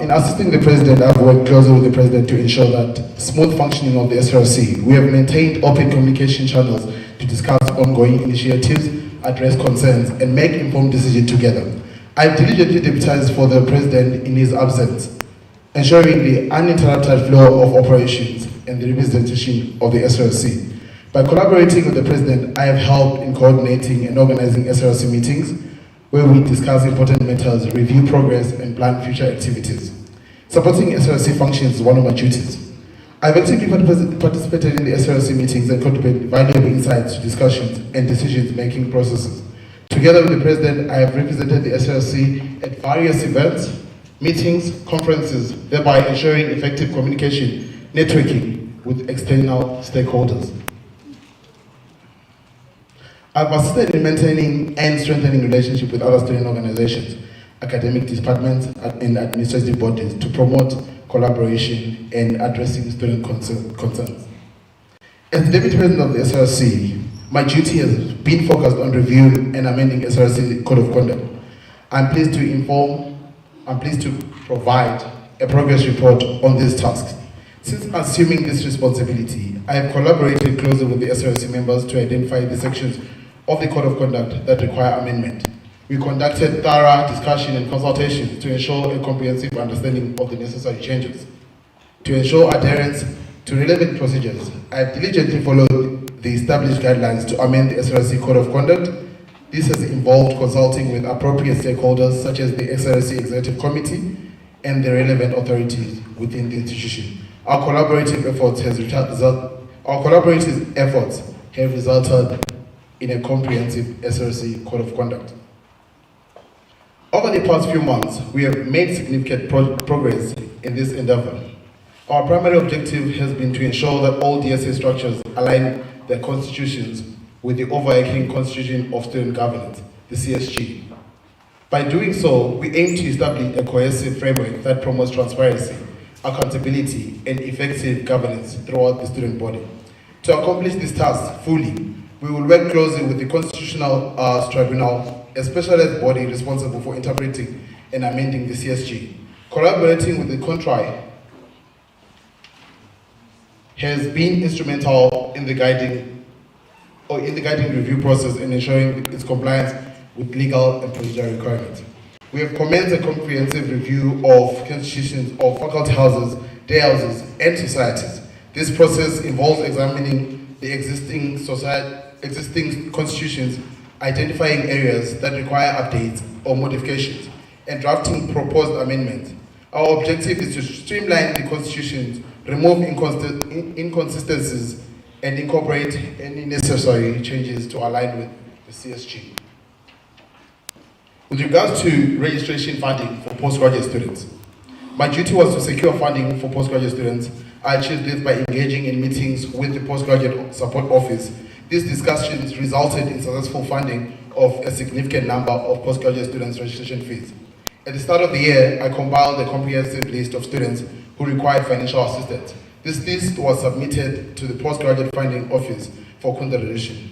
In assisting the President, I've worked closely with the President to ensure that smooth functioning of the SRC. We have maintained open communication channels to discuss ongoing initiatives, address concerns, and make informed decisions together. I've diligently deputized for the President in his absence, ensuring the uninterrupted flow of operations and the representation of the SRC. By collaborating with the President, I have helped in coordinating and organizing SRC meetings where we discuss important matters, review progress, and plan future activities. Supporting SRC functions is one of my duties. I've actively participated in the SRC meetings and contributed valuable insights to discussions and decision-making processes. Together with the President, I have represented the SRC at various events, meetings, conferences, thereby ensuring effective communication, networking with external stakeholders. I've assisted in maintaining and strengthening relationships with other student organizations, academic departments, and administrative bodies to promote collaboration and addressing student concerns. As the Deputy President of the SRC, my duty has been focused on reviewing and amending SRC Code of Conduct. I'm pleased to provide a progress report on these tasks. Since assuming this responsibility, I have collaborated closely with the SRC members to identify the sections of the Code of Conduct that require amendment. We conducted thorough discussion and consultations to ensure a comprehensive understanding of the necessary changes. To ensure adherence to relevant procedures, I have diligently followed the established guidelines to amend the SRC Code of Conduct. This has involved consulting with appropriate stakeholders such as the SRC Executive Committee and the relevant authorities within the institution. Our collaborative efforts has Our collaborative efforts have resulted in a comprehensive SRC code of conduct. Over the past few months, we have made significant progress in this endeavor. Our primary objective has been to ensure that all DSA structures align their constitutions with the overarching Constitution of Student Governance, the CSG. By doing so, we aim to establish a cohesive framework that promotes transparency, accountability, and effective governance throughout the student body. To accomplish this task fully, we will work closely with the Constitutional Tribunal, a specialized body responsible for interpreting and amending the CSG. Collaborating with the CONTRI has been instrumental in the guiding review process and ensuring its compliance with legal and procedural requirements. We have commenced a comprehensive review of constitutions of faculty houses, day houses, and societies. This process involves examining the existing constitutions, identifying areas that require updates or modifications, and drafting proposed amendments. Our objective is to streamline the constitutions, remove inconsistencies, and incorporate any necessary changes to align with the CSG. With regards to registration funding for postgraduate students, my duty was to secure funding for postgraduate students. I achieved this by engaging in meetings with the Postgraduate Support Office. These discussions resulted in successful funding of a significant number of postgraduate students' registration fees. At the start of the year, I compiled a comprehensive list of students who required financial assistance. This list was submitted to the Postgraduate Funding Office for consideration.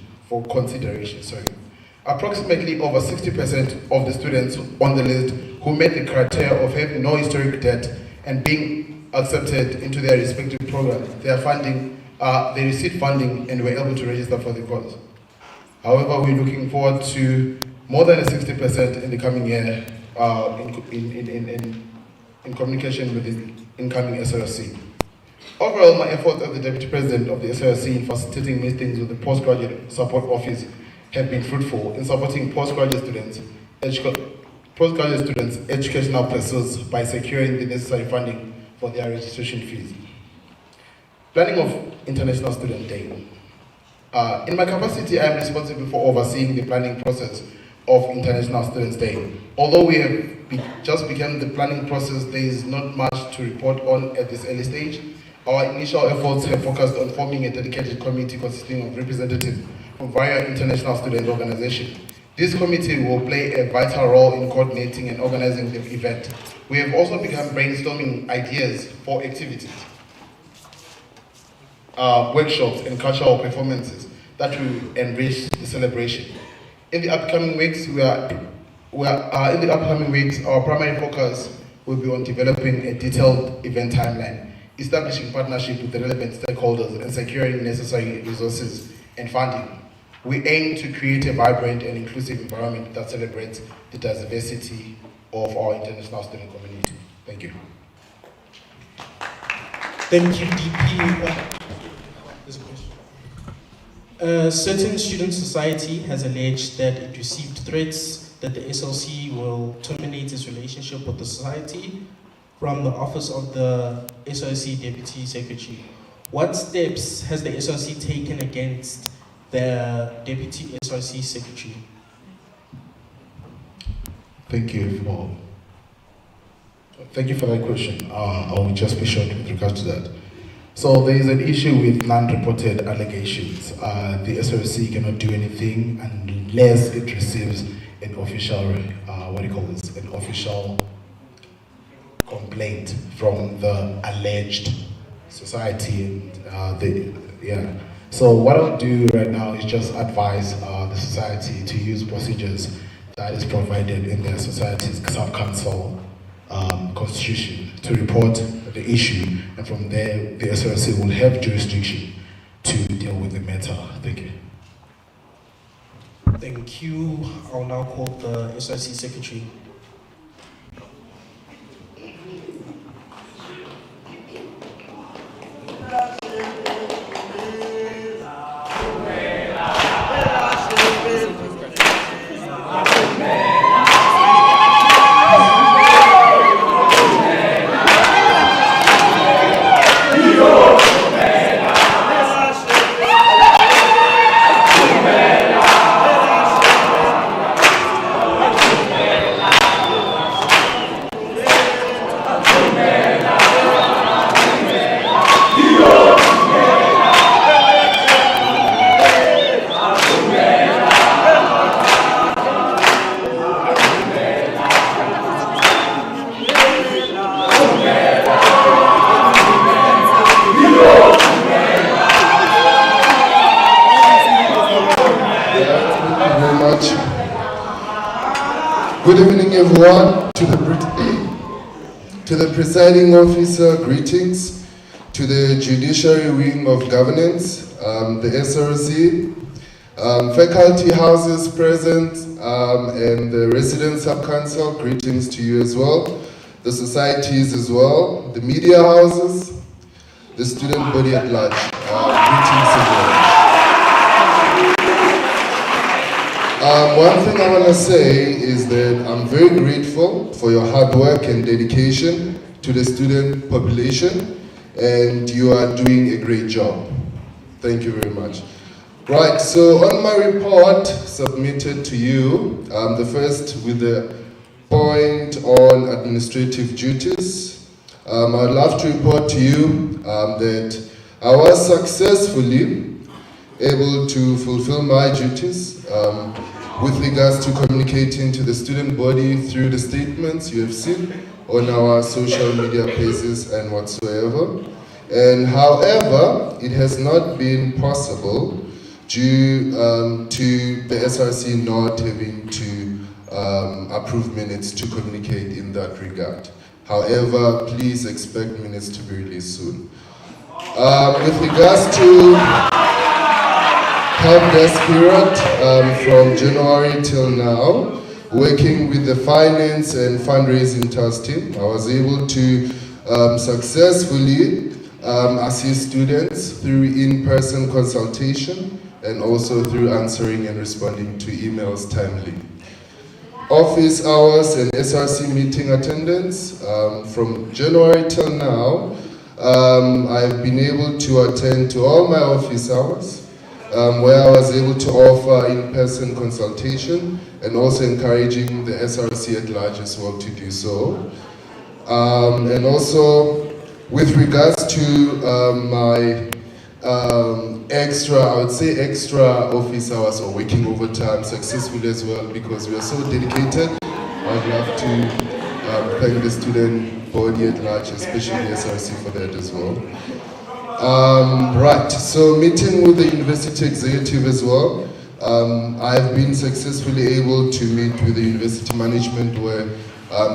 Approximately over 60% of the students on the list who met the criteria of having no historic debt and being accepted into their respective programs, they received funding and were able to register for the course. However, we're looking forward to more than a 60% in the coming year in communication with the incoming SRC. Overall, my efforts as the Deputy President of the SRC in facilitating meetings with the Postgraduate Support Office have been fruitful in supporting postgraduate students' educational pursuits by securing the necessary funding for their registration fees. Planning of International Student Day. In my capacity, I am responsible for overseeing the planning process of International Students Day. Although we have just begun the planning process, there is not much to report on at this early stage. Our initial efforts have focused on forming a dedicated committee consisting of representatives from various international student organizations. This committee will play a vital role in coordinating and organizing the event. We have also begun brainstorming ideas for activities, workshops, and cultural performances that will enrich the celebration. In the upcoming weeks, our primary focus will be on developing a detailed event timeline, establishing partnership with the relevant stakeholders, and securing necessary resources and funding. We aim to create a vibrant and inclusive environment that celebrates the diversity of our international student community. Thank you. Thank you, DP. There's a question. A certain student society has alleged that it received threats that the SLC will terminate its relationship with the society from the office of the SLC Deputy Secretary. What steps has the SLC taken against the Deputy SRC Secretary? Thank you for that question. I will just be short with regards to that. So there is an issue with non-reported allegations. The SRC cannot do anything unless it receives an official, an official complaint from the alleged society. So what I'll do right now is just advise the society to use procedures that is provided in their society's sub-council constitution to report the issue, and from there the SRC will have jurisdiction to deal with the matter. Thank you. Thank you. I'll now call the SRC Secretary. Good evening, everyone. To the presiding officer, greetings. To the judiciary wing of governance, the SRC, faculty houses present, and the resident sub-council, greetings to you as well. The societies as well, the media houses, the student body at large, greetings as well. One thing I want to say is that I'm very grateful for your hard work and dedication to the student population, and you are doing a great job. Thank you very much. Right, so on my report submitted to you, the first with the point on administrative duties, I'd love to report to you that I was successfully able to fulfill my duties with regards to communicating to the student body through the statements you have seen on our social media pages and whatsoever. And however, it has not been possible due to the SRC not having to approve minutes to communicate in that regard. However, please expect minutes to be released soon. With regards to help desk period from January till now, working with the finance and fundraising task team, I was able to successfully assist students through in-person consultation and also through answering and responding to emails timely. Office hours and SRC meeting attendance from January till now, I've been able to attend to all my office hours, where I was able to offer in-person consultation and also encouraging the SRC at large as well to do so. And also with regards to my extra office hours or working overtime successfully as well, because we are so dedicated. I'd love to thank the student body at large, especially SRC for that as well. Right, so meeting with the university executive as well. I've been successfully able to meet with the university management where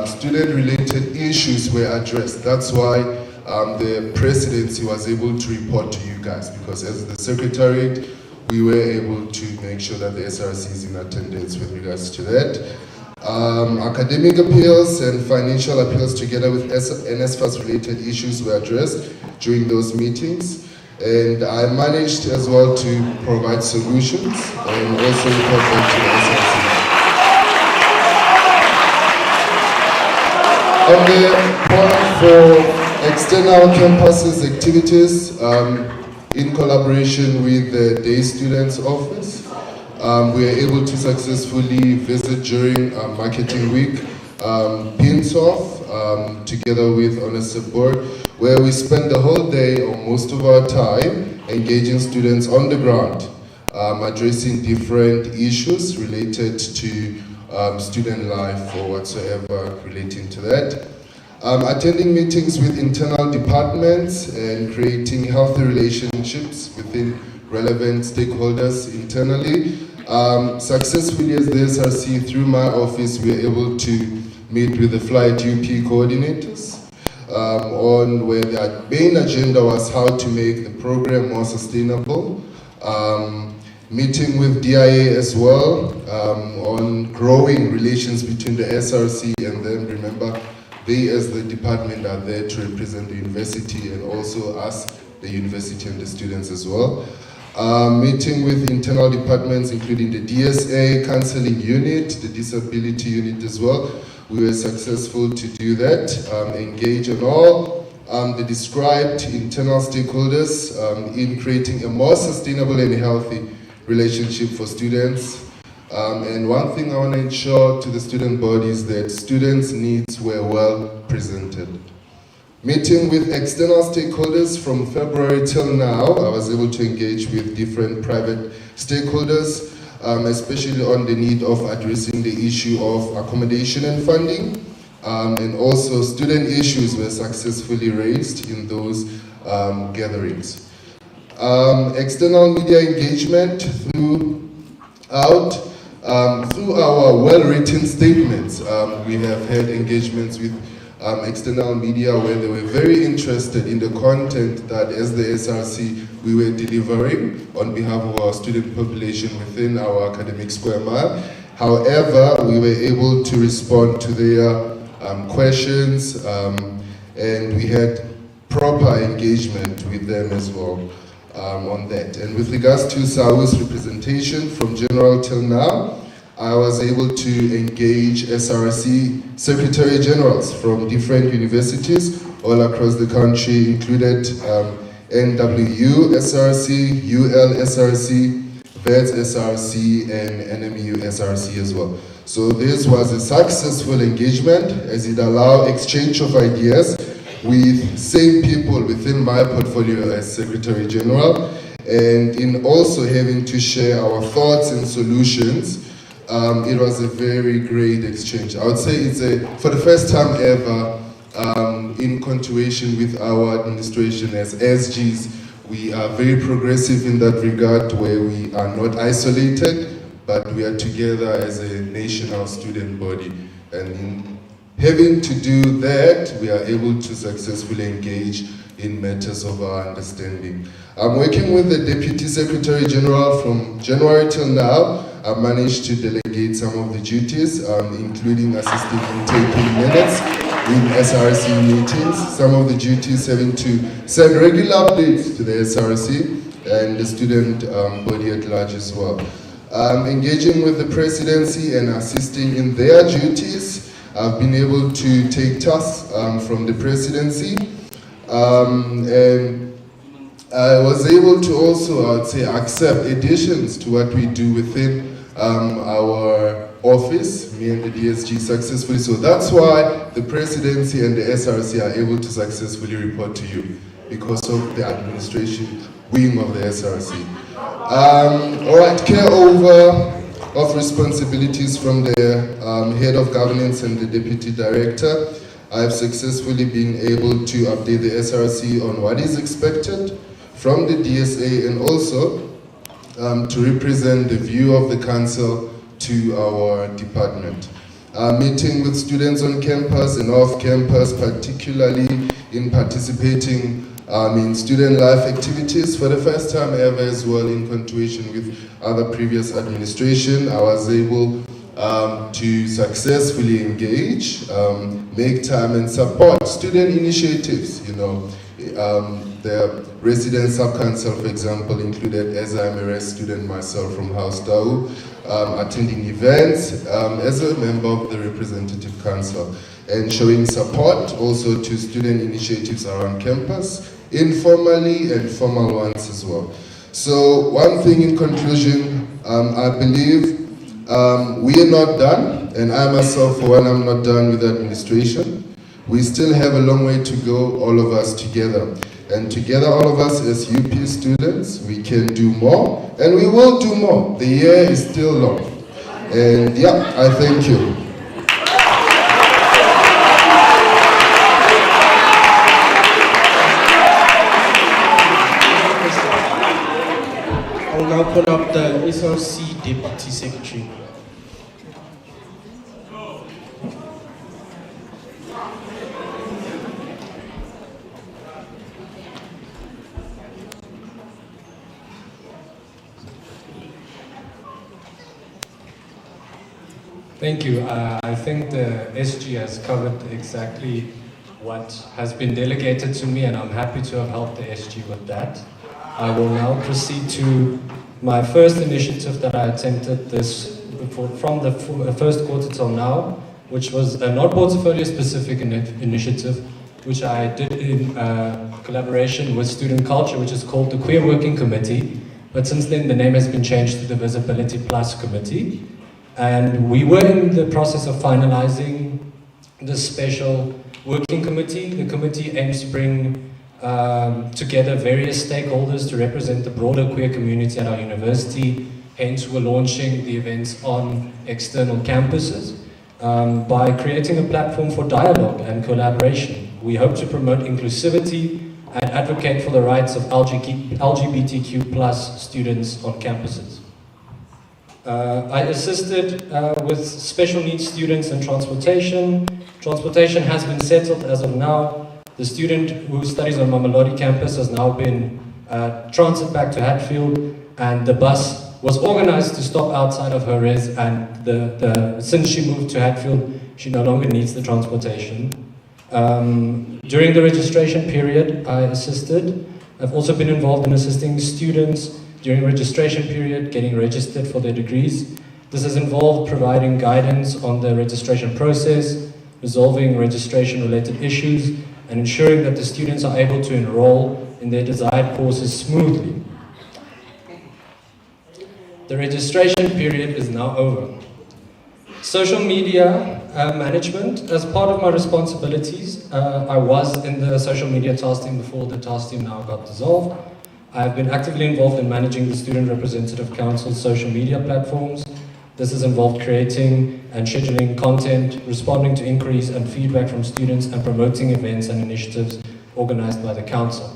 student-related issues were addressed. That's why the presidency was able to report to you guys, because as the secretariat, we were able to make sure that the SRC is in attendance with regards to that. Academic appeals and financial appeals together with NSFAS related issues were addressed during those meetings, and I managed as well to provide solutions and also report back to the SRC. On the point for external campuses activities, in collaboration with the Day Students Office, we were able to successfully visit during Marketing Week, PINSOF, together with Honest Board, where we spent the whole day or most of our time engaging students on the ground, addressing different issues related to student life or whatsoever relating to that. Attending meetings with internal departments and creating healthy relationships within relevant stakeholders internally. Successfully as the SRC, through my office, we were able to meet with the Flight UP coordinators on where the main agenda was how to make the program more sustainable. Meeting with DIA as well on growing relations between the SRC and them. Remember, they as the department are there to represent the university and also us, the university and the students as well. Meeting with internal departments including the DSA, counseling unit, the disability unit as well. We were successful to do that, engage on all the described internal stakeholders in creating a more sustainable and healthy relationship for students. And one thing I want to ensure to the student body is that students' needs were well presented. Meeting with external stakeholders from February till now, I was able to engage with different private stakeholders, especially on the need of addressing the issue of accommodation and funding, and also student issues were successfully raised in those gatherings. External media engagement throughout, Through our well-written statements, we have had engagements with external media where they were very interested in the content that as the SRC we were delivering on behalf of our student population within our academic square mile. However, we were able to respond to their questions and we had proper engagement with them as well on that. And with regards to SAU's representation from general till now, I was able to engage SRC Secretary Generals from different universities all across the country, included NWU SRC, UL SRC, VETS SRC, and NMU SRC as well. So this was a successful engagement as it allowed exchange of ideas with same people within my portfolio as Secretary General, and in also having to share our thoughts and solutions. It was a very great exchange. I would say it's for the first time ever in continuation with our administration as SGs, we are very progressive in that regard where we are not isolated, but we are together as a national student body. And in having to do that, we are able to successfully engage in matters of our understanding. I'm working with the Deputy Secretary General from January till now. I managed to delegate some of the duties, including assisting in taking minutes in SRC meetings, some of the duties having to send regular updates to the SRC and the student body at large as well. Engaging with the presidency and assisting in their duties, I've been able to take tasks from the presidency, and I was able to also, I would say, accept additions to what we do within our office, me and the DSG successfully. So that's why the presidency and the SRC are able to successfully report to you, because of the administration wing of the SRC. All right, care over of responsibilities from the head of governance and the deputy director. I've successfully been able to update the SRC on what is expected from the DSA and also to represent the view of the council to our department. Meeting with students on campus and off campus, particularly in participating in student life activities for the first time ever as well in continuation with other previous administration. I was able to successfully engage, make time and support student initiatives, you know. The resident sub-council, for example, included, as I'm a res student myself from House Tau, attending events as a member of the representative council and showing support also to student initiatives around campus, informally and formal ones as well. So one thing in conclusion, I believe we are not done, and I myself, for one, I'm not done with the administration. We still have a long way to go, all of us together. And together, all of us as UP students, we can do more, and we will do more. The year is still long. And yeah, I thank you. I will now call up the SRC Deputy Secretary. Thank you. I think the SG has covered exactly what has been delegated to me, and I'm happy to have helped the SG with that. I will now proceed to my first initiative that I attempted from the first quarter till now, which was a non-portfolio specific initiative, which I did in collaboration with Student Culture, which is called the Queer Working Committee. But since then, the name has been changed to the Visibility Plus Committee. And we were in the process of finalizing the special working committee. The committee aims to bring together various stakeholders to represent the broader queer community at our university. Hence, we're launching the events on external campuses by creating a platform for dialogue and collaboration. We hope to promote inclusivity and advocate for the rights of LGBTQ+ students on campuses. I assisted with special needs students and transportation. Transportation has been settled as of now. The student who studies on Mamelodi campus has now been transit back to Hatfield, and the bus was organized to stop outside of her res, and since she moved to Hatfield, she no longer needs the transportation. During the registration period, I assisted. I've also been involved in assisting students during registration period, getting registered for their degrees. This has involved providing guidance on the registration process, resolving registration-related issues, and ensuring that the students are able to enroll in their desired courses smoothly. The registration period is now over. Social media management. As part of my responsibilities, I was in the social media task team before the task team now got dissolved. I have been actively involved in managing the Student Representative Council's social media platforms. This has involved creating and scheduling content, responding to inquiries and feedback from students, and promoting events and initiatives organized by the council.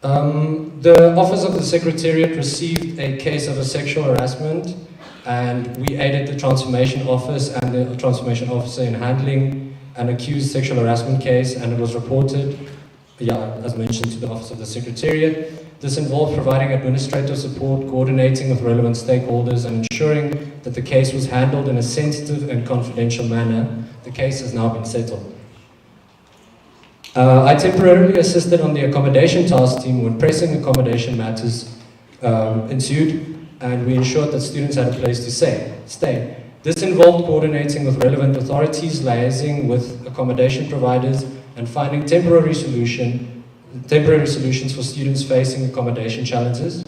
The Office of the Secretariat received a case of a sexual harassment, and we aided the Transformation Office and the Transformation Officer in handling an accused sexual harassment case, and it was reported, as mentioned, to the Office of the Secretariat. This involved providing administrative support, coordinating with relevant stakeholders, and ensuring that the case was handled in a sensitive and confidential manner. The case has now been settled. I temporarily assisted on the accommodation task team when pressing accommodation matters ensued, and we ensured that students had a place to stay. This involved coordinating with relevant authorities, liaising with accommodation providers, and finding temporary solutions for students facing accommodation challenges.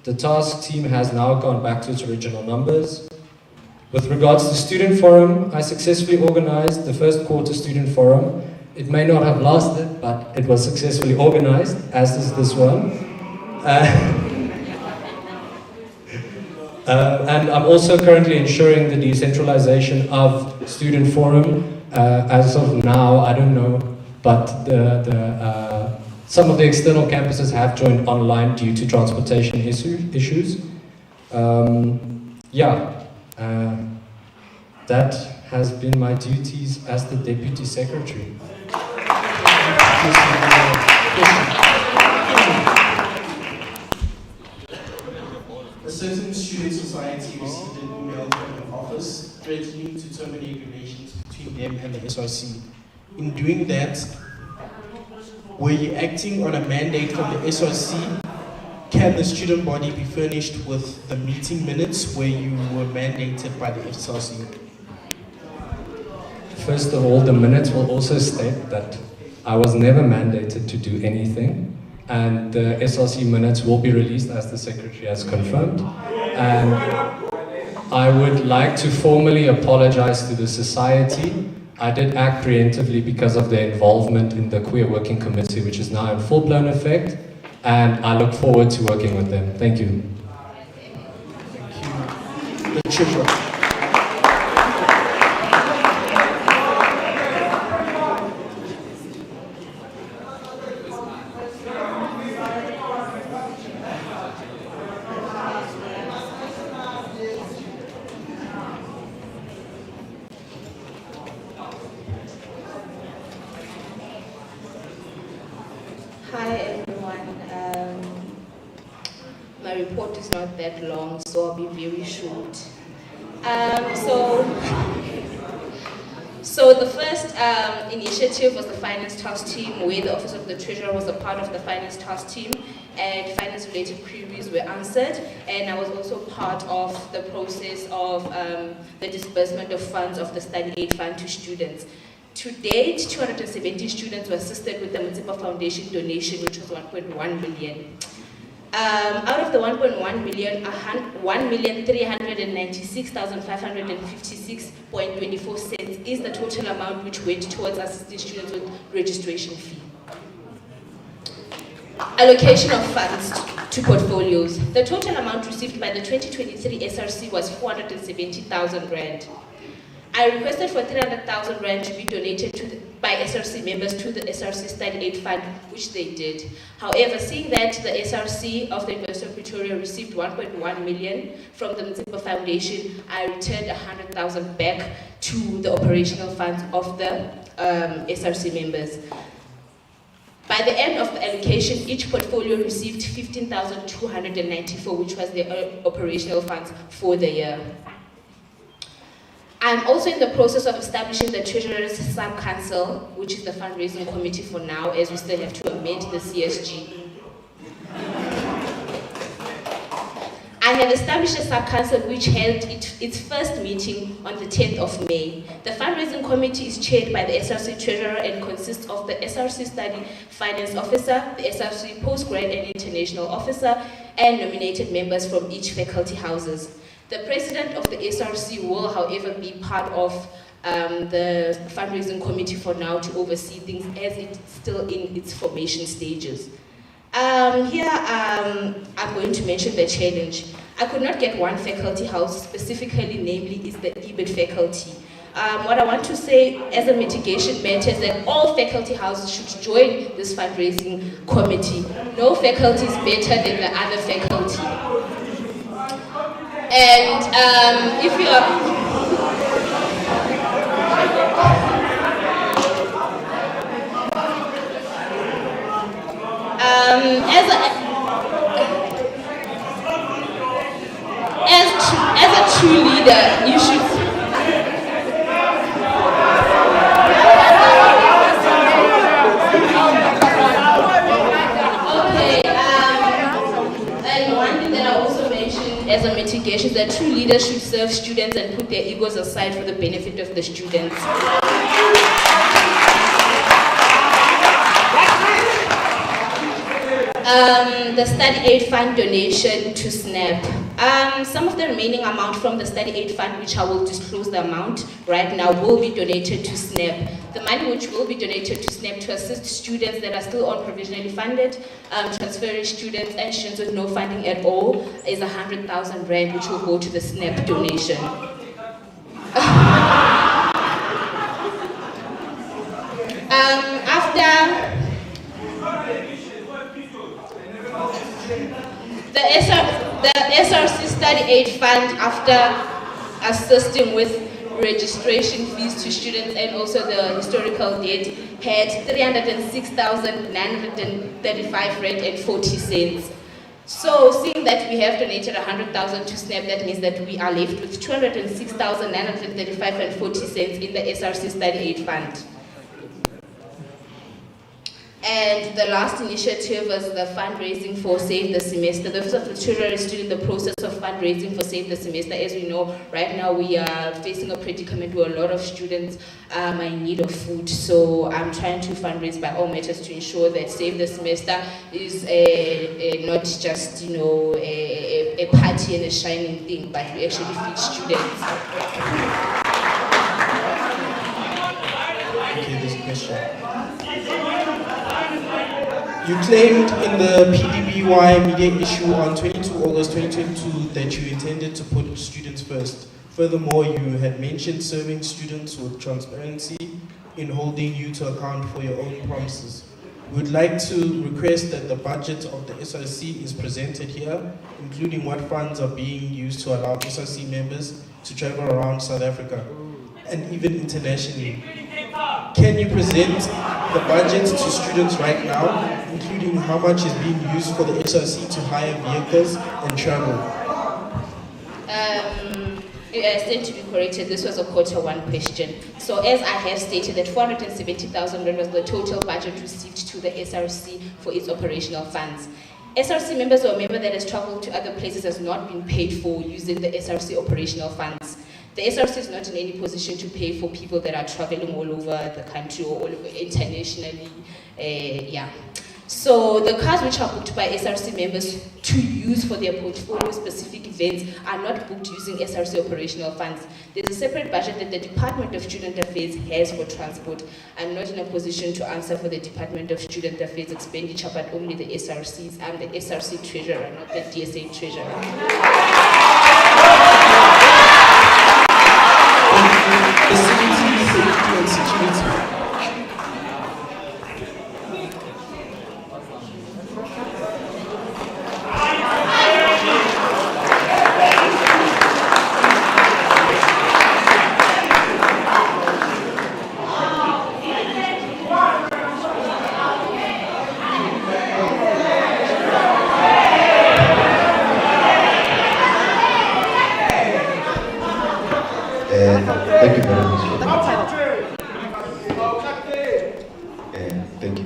The task team has now gone back to its original numbers. With regards to Student Forum, I successfully organized the first quarter Student Forum. It may not have lasted, but it was successfully organized, as is this one. And I'm also currently ensuring the decentralization of Student Forum. As of now, I don't know, but some of the external campuses have joined online due to transportation issues. That has been my duties as the Deputy Secretary. A certain student society received an email from the office threatening to terminate relations between them and the SRC. In doing that, were you acting on a mandate from the SRC? Can the student body be furnished with the meeting minutes where you were mandated by the SRC? First of all, the minutes will also state that I was never mandated to do anything, and the SRC minutes will be released as the Secretary has confirmed. And I would like to formally apologize to the society. I did act preemptively because of their involvement in the Queer Working Committee, which is now in full-blown effect, and I look forward to working with them. Thank you. The Treasurer. Hi everyone. My report is not that long, so I'll be very short. So the first initiative was the Finance Task Team, where the Office of the Treasurer was a part of the Finance Task Team, and finance-related queries were answered. And I was also part of the process of the disbursement of funds of the Study Aid Fund to students. To date, 270 students were assisted with the Municipal Foundation donation, which was 1.1 million. Out of the 1.1 million, 1,396,556.24 cents is the total amount which went towards assisting students with registration fee. Allocation of funds to portfolios. The total amount received by the 2023 SRC was 470,000 rand. I requested for 300,000 rand to be donated by SRC members to the SRC Study Aid Fund, which they did. However, seeing that the SRC of the University of Pretoria received 1.1 million from the Mzimba Foundation, I returned 100,000 back to the operational funds of the SRC members. By the end of the allocation, each portfolio received 15,294, which was the operational funds for the year. I'm also in the process of establishing the Treasurer's Sub-Council, which is the fundraising committee for now, as we still have to amend the CSG. I have established a sub-council which held its first meeting on the 10th of May. The fundraising committee is chaired by the SRC Treasurer and consists of the SRC Study Finance Officer, the SRC Postgrad and International Officer, and nominated members from each faculty houses. The president of the SRC will, however, be part of the fundraising committee for now to oversee things as it's still in its formation stages. Here, I'm going to mention the challenge. I could not get one faculty house specifically, namely is the EBIT faculty. What I want to say as a mitigation matter is that all faculty houses should join this fundraising committee. No faculty is better than the other faculty. And if you are... as a true leader, you should... And one thing that I also mentioned as a mitigation is that true leaders should serve students and put their egos aside for the benefit of the students. The Study Aid Fund donation to SNAP. Some of the remaining amount from the Study Aid Fund, which I will disclose the amount right now, will be donated to SNAP. The money which will be donated to SNAP to assist students that are still on provisionally funded, transferring students and students with no funding at all is 100,000 rand, which will go to the SNAP donation. The SRC Study Aid Fund, after assisting with registration fees to students and also the historical debt, had 306,935 rand and 40 cents. So, seeing that we have donated 100,000 to SNAP, that means that we are left with 206,935 and 40 cents in the SRC Study Aid Fund. And the last initiative was the fundraising for Save the Semester. The Office of the Treasurer is still in the process of fundraising for Save the Semester. As we know, right now we are facing a predicament where a lot of students are in need of food. So I'm trying to fundraise by all means to ensure that Save the Semester is not just, a party and a shining thing, but we actually feed students. Okay, this question. You claimed in the PDBY media issue on 22 August 2022 that you intended to put students first. Furthermore, you had mentioned serving students with transparency in holding you to account for your own promises. We would like to request that the budget of the SRC is presented here, including what funds are being used to allow SRC members to travel around South Africa and even internationally. Can you present the budget to students right now, including how much is being used for the SRC to hire vehicles and travel? I stand to be corrected, this was a Q1 question. So as I have stated that 470,000 rand was the total budget received to the SRC for its operational funds. SRC members or a member that has traveled to other places has not been paid for using the SRC operational funds. The SRC is not in any position to pay for people that are traveling all over the country or all over internationally. So the cars which are booked by SRC members to use for their portfolio-specific events are not booked using SRC operational funds. There's a separate budget that the Department of Student Affairs has for transport. I'm not in a position to answer for the Department of Student Affairs expenditure, but only the SRCs. I'm the SRC treasurer, not the DSA treasurer. Thank you very much. Thank you.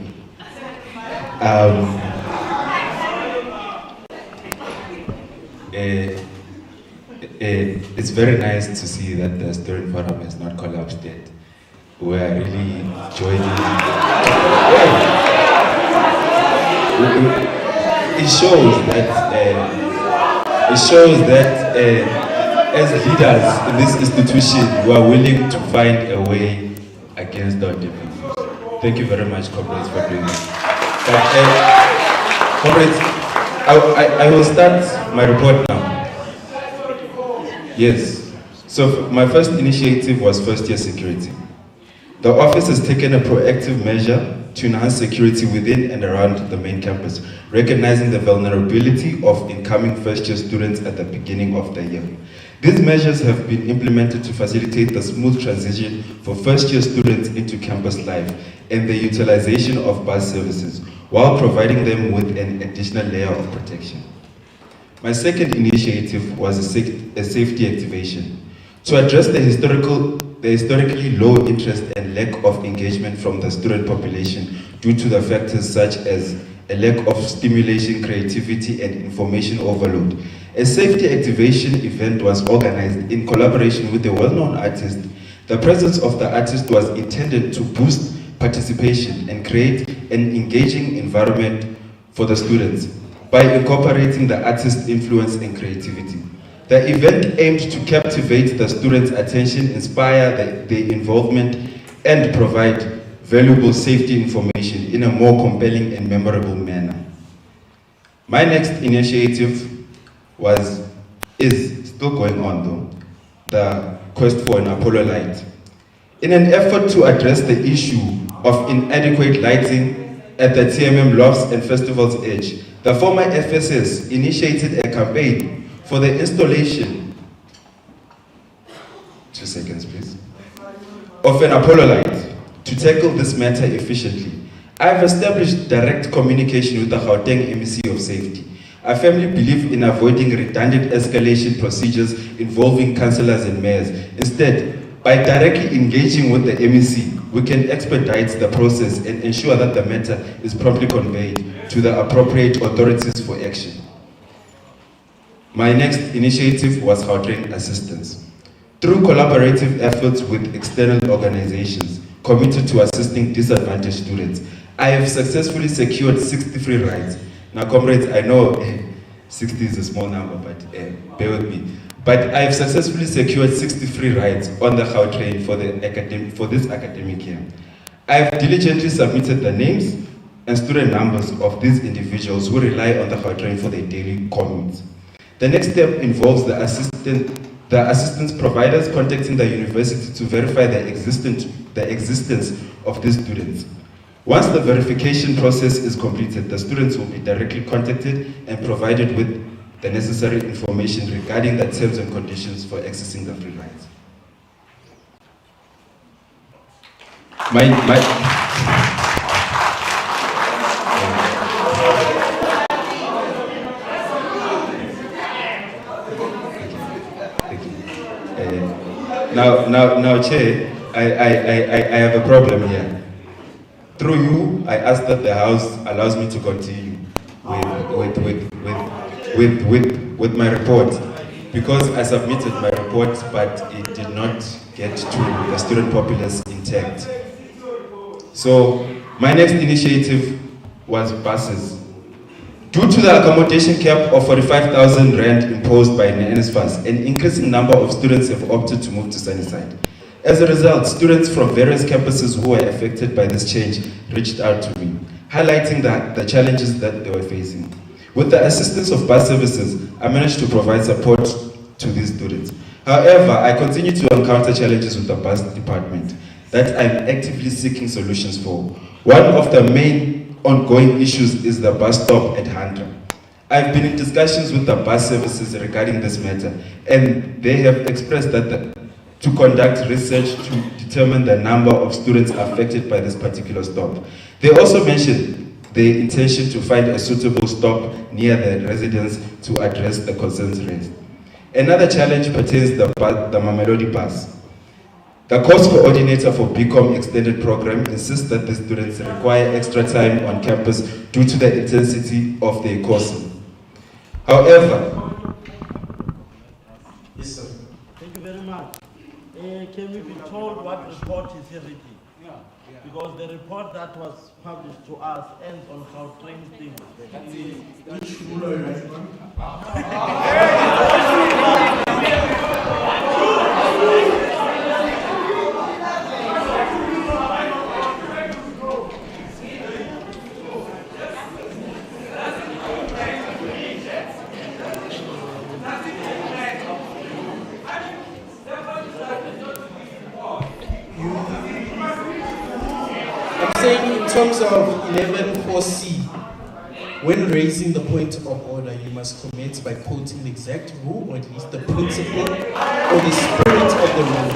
It's very nice to see that the Student Forum has not collapsed yet. We are really joining. It shows that as leaders in this institution, we are willing to find a way against our differences. Thank you very much, comrades, for doing this. Comrades, I will start my report now. Yes. So my first initiative was first-year security. The office has taken a proactive measure to enhance security within and around the main campus, recognizing the vulnerability of incoming first-year students at the beginning of the year. These measures have been implemented to facilitate the smooth transition for first-year students into campus life and the utilization of bus services, while providing them with an additional layer of protection. My second initiative was a safety activation. To address the historically low interest and lack of engagement from the student population due to the factors such as a lack of stimulation, creativity, and information overload, a safety activation event was organized in collaboration with a well-known artist. The presence of the artist was intended to boost participation and create an engaging environment for the students by incorporating the artist's influence and creativity. The event aimed to captivate the students' attention, inspire their involvement, and provide valuable safety information in a more compelling and memorable manner. My next initiative is still going on though, the quest for an Apollo light. In an effort to address the issue of inadequate lighting at the TMM lofts and festival's edge, the former FSS initiated a campaign for the installation, 2 seconds please, of an Apollo light to tackle this matter efficiently. I have established direct communication with the Gauteng MEC of Safety. I firmly believe in avoiding redundant escalation procedures involving councillors and mayors. Instead, by directly engaging with the MEC, we can expedite the process and ensure that the matter is promptly conveyed to the appropriate authorities for action. My next initiative was Gauteng Assistance. Through collaborative efforts with external organizations committed to assisting disadvantaged students, I have successfully secured 63 rides. Now, comrades, I know 60 is a small number, but bear with me. But I have successfully secured 63 rides on the Gautrain for this academic year. I have diligently submitted the names and student numbers of these individuals who rely on the Gautrain for their daily commutes. The next step involves the assistance providers contacting the university to verify the existence of these students. Once the verification process is completed, the students will be directly contacted and provided with the necessary information regarding the terms and conditions for accessing the free rides. Now, Chair, I have a problem here. Through you, I ask that the House allows me to continue with my report, because I submitted my report, but it did not get to the student populace intact. So my next initiative was buses. Due to the accommodation cap of 45,000 Rand imposed by NSFAS, an increasing number of students have opted to move to Sunnyside. As a result, students from various campuses who were affected by this change reached out to me, highlighting the challenges that they were facing. With the assistance of bus services, I managed to provide support to these students. However, I continue to encounter challenges with the bus department that I'm actively seeking solutions for. One of the main ongoing issues is the bus stop at Handra. I've been in discussions with the bus services regarding this matter, and they have expressed that to conduct research to determine the number of students affected by this particular stop. They also mentioned their intention to find a suitable stop near the residents to address the concerns raised. Another challenge pertains to the Mamelodi bus. The course coordinator for BCom Extended Program insists that the students require extra time on campus due to the intensity of their courses. However, Yes, sir. Thank you very much. Can we be told what report is here written? Because the report that was published to us ends on how train things. Which rule are you writing on? I'm saying in terms of 11.4c, when raising the point of order, you must commence by quoting the exact rule, or at least the principle or the spirit of the rule.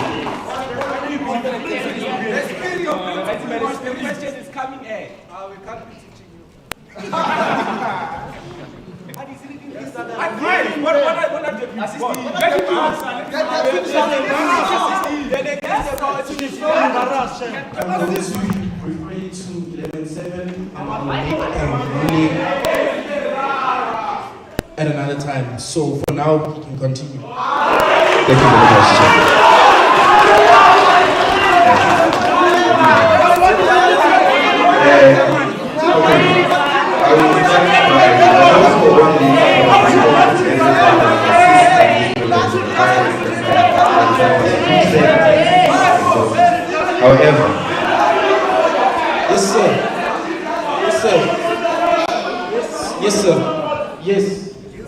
The question is coming in. We can't be teaching you. I'm going to refer you to 11.7 and I'll make a ruling at another time. So for now, we can continue. thank you very much, Chair. I will start However, Yes, sir. Yes, sir. Yes, sir. Yes.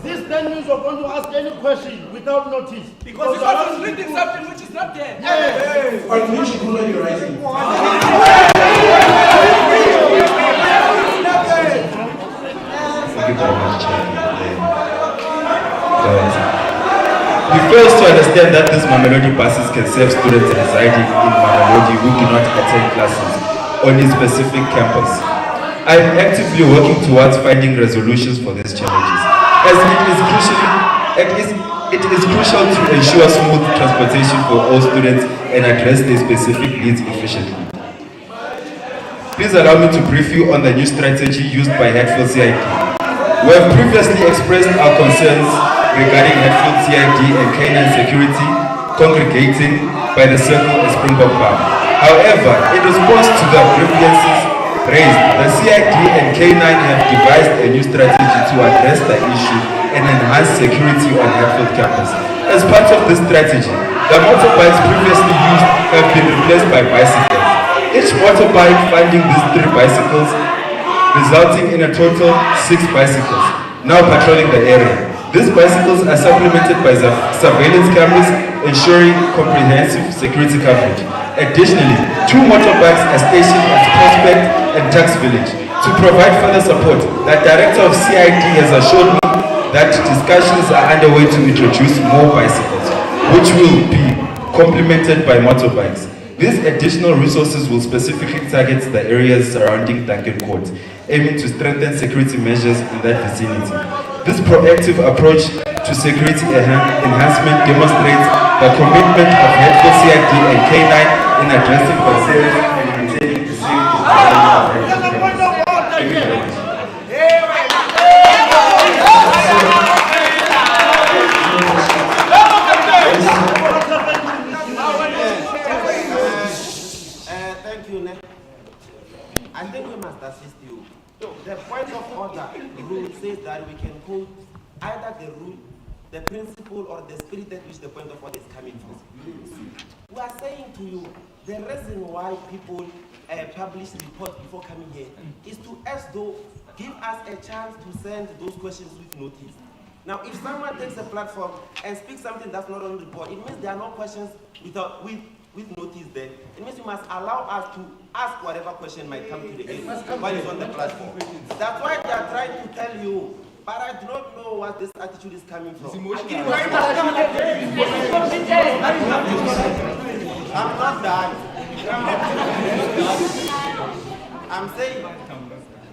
This then means you're going to ask any question without notice. Because you are reading something which is not there. Yes. On which rule are you writing? thank you very much, Chair. We fail to understand that these Mamelodi buses can serve students residing in Mamelodi who do not attend classes on a specific campus. I am actively working towards finding resolutions for these challenges, as it is crucial to ensure smooth transportation for all students and address their specific needs efficiently. Please allow me to brief you on the new strategy used by Hatfield CID. We have previously expressed our concerns regarding Hatfield CID and K9 security congregating by the circle at Springbok Park. However, in response to the grievances raised, the CID and K9 have devised a new strategy to address the issue and enhance security on Hatfield campus. As part of this strategy, the motorbikes previously used have been replaced by bicycles. Each motorbike funding these 3 bicycles, resulting in a total 6 bicycles, now patrolling the area. These bicycles are supplemented by surveillance cameras, ensuring comprehensive security coverage. Additionally, 2 motorbikes are stationed at Prospect and Tax Village. To provide further support, the director of CID has assured me that discussions are underway to introduce more bicycles, which will be complemented by motorbikes. These additional resources will specifically target the areas surrounding Duncan Court, aiming to strengthen security measures in that vicinity. This proactive approach to security enhancement demonstrates the commitment of Hatfield CID and K9 in addressing concerns and maintaining the safety of the Thank you very much. Thank you, Nick. I think we must assist you. The point of order rule says that we can quote either the rule, the principle, or the spirit at which the point of order is coming from. We are saying to you, the reason why people publish reports before coming here is to give us a chance to send those questions with notice. Now, if someone takes a platform and speaks something that's not on the report, it means there are no questions with notice there. It means you must allow us to ask whatever question might come to the head while it's on the platform. That's why they are trying to tell you, but I do not know what this attitude is coming from. I'm not done. I'm saying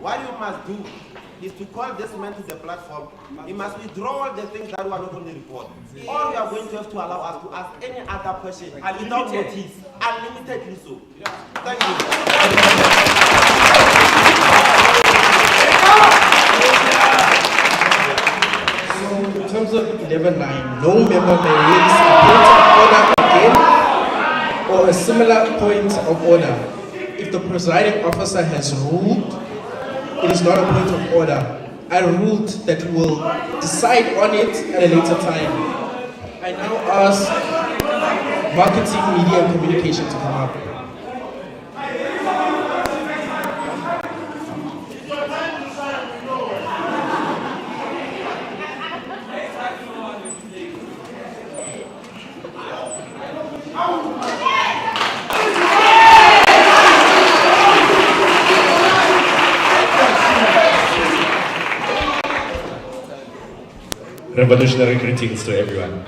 what you must do is to call this man to the platform. He must withdraw all the things that were not on the report. Or we are going to have to allow us to ask any other question without notice, unlimitedly so. Thank you. So in terms of 11.9, no member may raise a point of order again or a similar point of order. If the presiding officer has ruled, it is not a point of order. I ruled that we will decide on it at a later time. I now ask Marketing, Media and Communication to come up. Revolutionary greetings to everyone.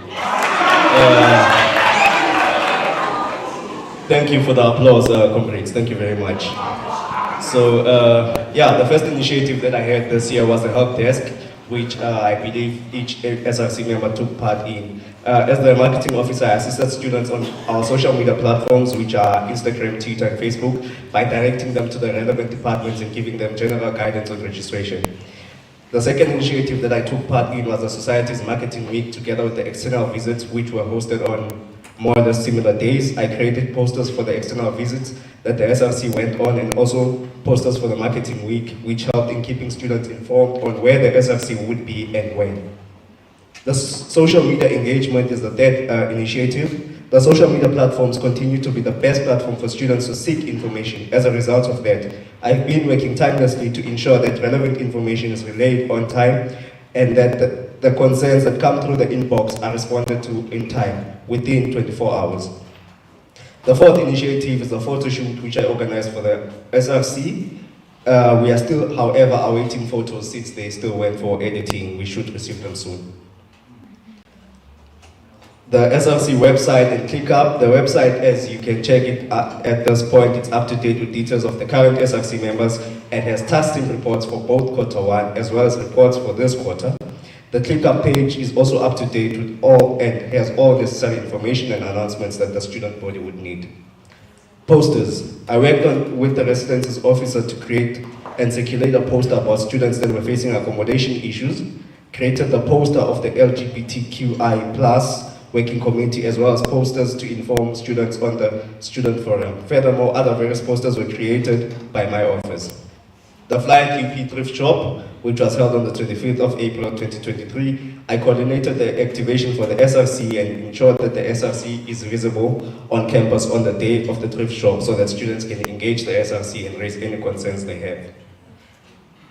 Thank you for the applause, comrades. Thank you very much. So, yeah, the first initiative that I had this year was the help desk, which I believe each SRC member took part in. As the marketing officer, I assisted students on our social media platforms, which are Instagram, Twitter, and Facebook, by directing them to the relevant departments and giving them general guidance on registration. The second initiative that I took part in was the Society's Marketing Week, together with the external visits, which were hosted on more or less similar days. I created posters for the external visits that the SRC went on, and also posters for the Marketing Week, which helped in keeping students informed on where the SRC would be and when. The social media engagement is the third initiative. The social media platforms continue to be the best platform for students to seek information. As a result of that, I've been working tirelessly to ensure that relevant information is relayed on time and that the concerns that come through the inbox are responded to in time, within 24 hours. The fourth initiative is the photo shoot, which I organized for the SRC. We are still, however, awaiting photos since they still went for editing. We should receive them soon. The SRC website and ClickUp. The website, as you can check it at this point, it's up to date with details of the current SRC members and has tasking reports for both quarter one as well as reports for this quarter. The ClickUp page is also up to date with all and has all necessary information and announcements that the student body would need. Posters. I worked with the residences officer to create and circulate a poster about students that were facing accommodation issues, created the poster of the LGBTQI+ working committee, as well as posters to inform students on the student forum. Furthermore, other various posters were created by my office. The Fly UP Thrift Shop, which was held on the 25th of April 2023, I coordinated the activation for the SRC and ensured that the SRC is visible on campus on the day of the thrift shop so that students can engage the SRC and raise any concerns they have.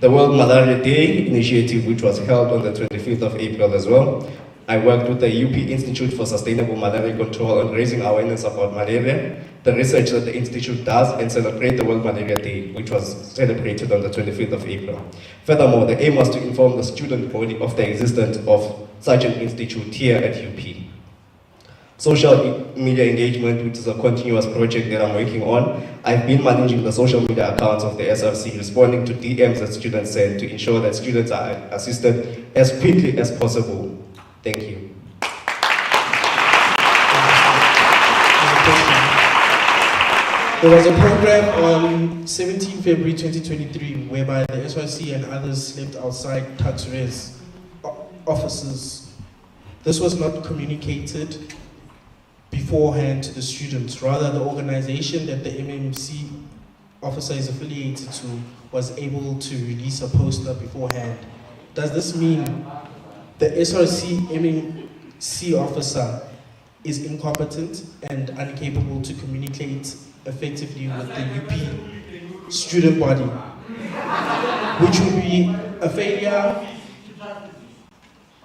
The World Malaria Day initiative, which was held on the 25th of April as well, I worked with the UP Institute for Sustainable Malaria Control on raising awareness about malaria, the research that the Institute does, and celebrate the World Malaria Day, which was celebrated on the 25th of April. Furthermore, the aim was to inform the student body of the existence of such an institute here at UP. Social media engagement, which is a continuous project that I'm working on. I've been managing the social media accounts of the SRC, responding to DMs that students send to ensure that students are assisted as quickly as possible. Thank you. There was a program on 17 February 2023 whereby the SRC and others slept outside Tatsures offices. This was not communicated beforehand to the students. Rather, the organization that the MMC officer is affiliated to was able to release a poster beforehand. Does this mean the SRC MMC officer is incompetent and incapable to communicate effectively with the UP student body, which would be a failure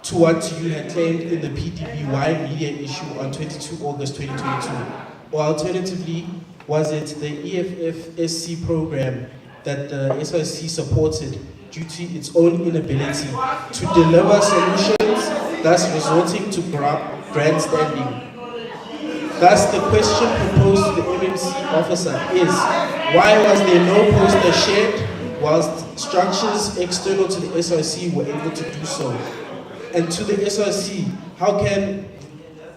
to what you had claimed in the PDBY media issue on 22 August 2022? Or alternatively, was it the EFF-SC program that the SRC supported due to its own inability to deliver solutions, thus resorting to grandstanding? Thus, the question proposed to the MMC officer is, why was there no poster shared? whilst structures external to the SRC were able to do so. And to the SRC, how can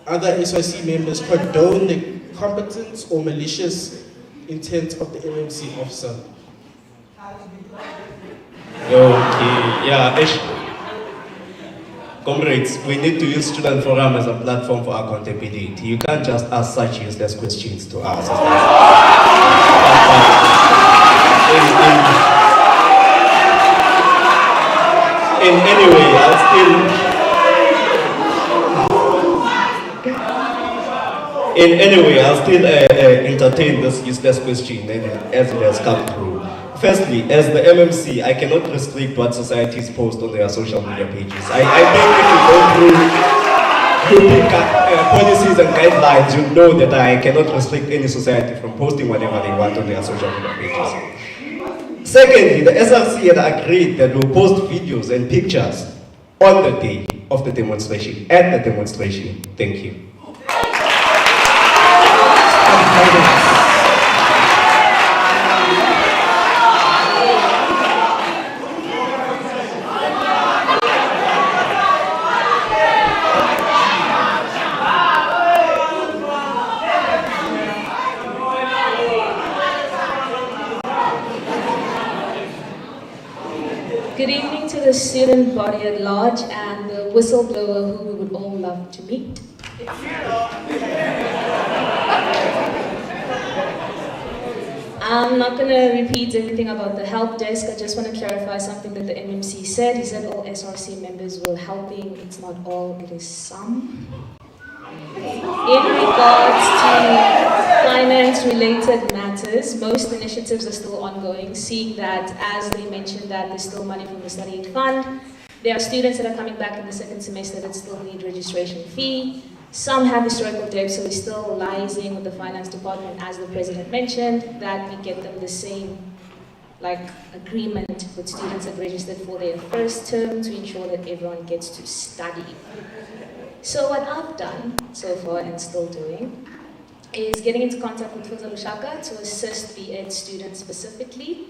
other SRC members condone the competent or malicious intent of the MMC officer? Okay, yeah, comrades, we need to use Student Forum as a platform for accountability. You can't just ask such useless questions to us. In any way, I'll still entertain this useless question as it has come through. Firstly, as the MMC, I cannot restrict what societies post on their social media pages. I think if you go through policies and guidelines, you know that I cannot restrict any society from posting whatever they want on their social media pages. Secondly, the SRC had agreed that we'll post videos and pictures on the day of the demonstration, at the demonstration. Thank you. Good evening to the student body at large and the whistleblower who we would all love to meet. I'm not going to repeat everything about the help desk. I just want to clarify something that the MMC said. He said all SRC members were helping. It's not all, it is some. In regards to finance-related matters, most initiatives are still ongoing, seeing that, as they mentioned, that there's still money from the study aid fund. There are students that are coming back in the second semester that still need registration fee. Some have historical debt, so we're still liaising with the finance department, as the president mentioned, that we get them the same agreement with students that registered for their first term to ensure that everyone gets to study. So what I've done so far and still doing is getting into contact with Funza Lushaka to assist the ED students specifically.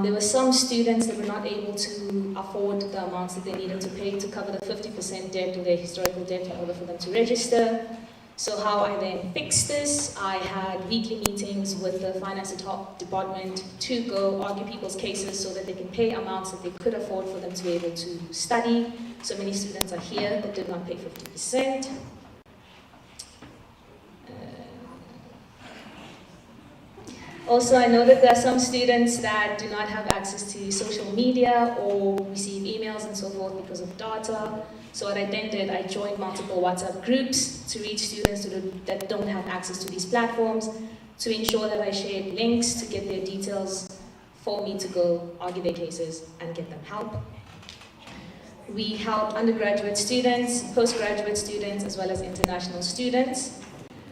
There were some students that were not able to afford the amounts that they needed to pay to cover the 50% debt or their historical debt in order for them to register. So how I then fixed this, I had weekly meetings with the finance department to go argue people's cases so that they can pay amounts that they could afford for them to be able to study. So many students are here that did not pay 50%. Also, I know that there are some students that do not have access to social media or receive emails and so forth because of data. So what I then did, I joined multiple WhatsApp groups to reach students that don't have access to these platforms, to ensure that I shared links to get their details for me to go argue their cases and get them help. We help undergraduate students, postgraduate students, as well as international students.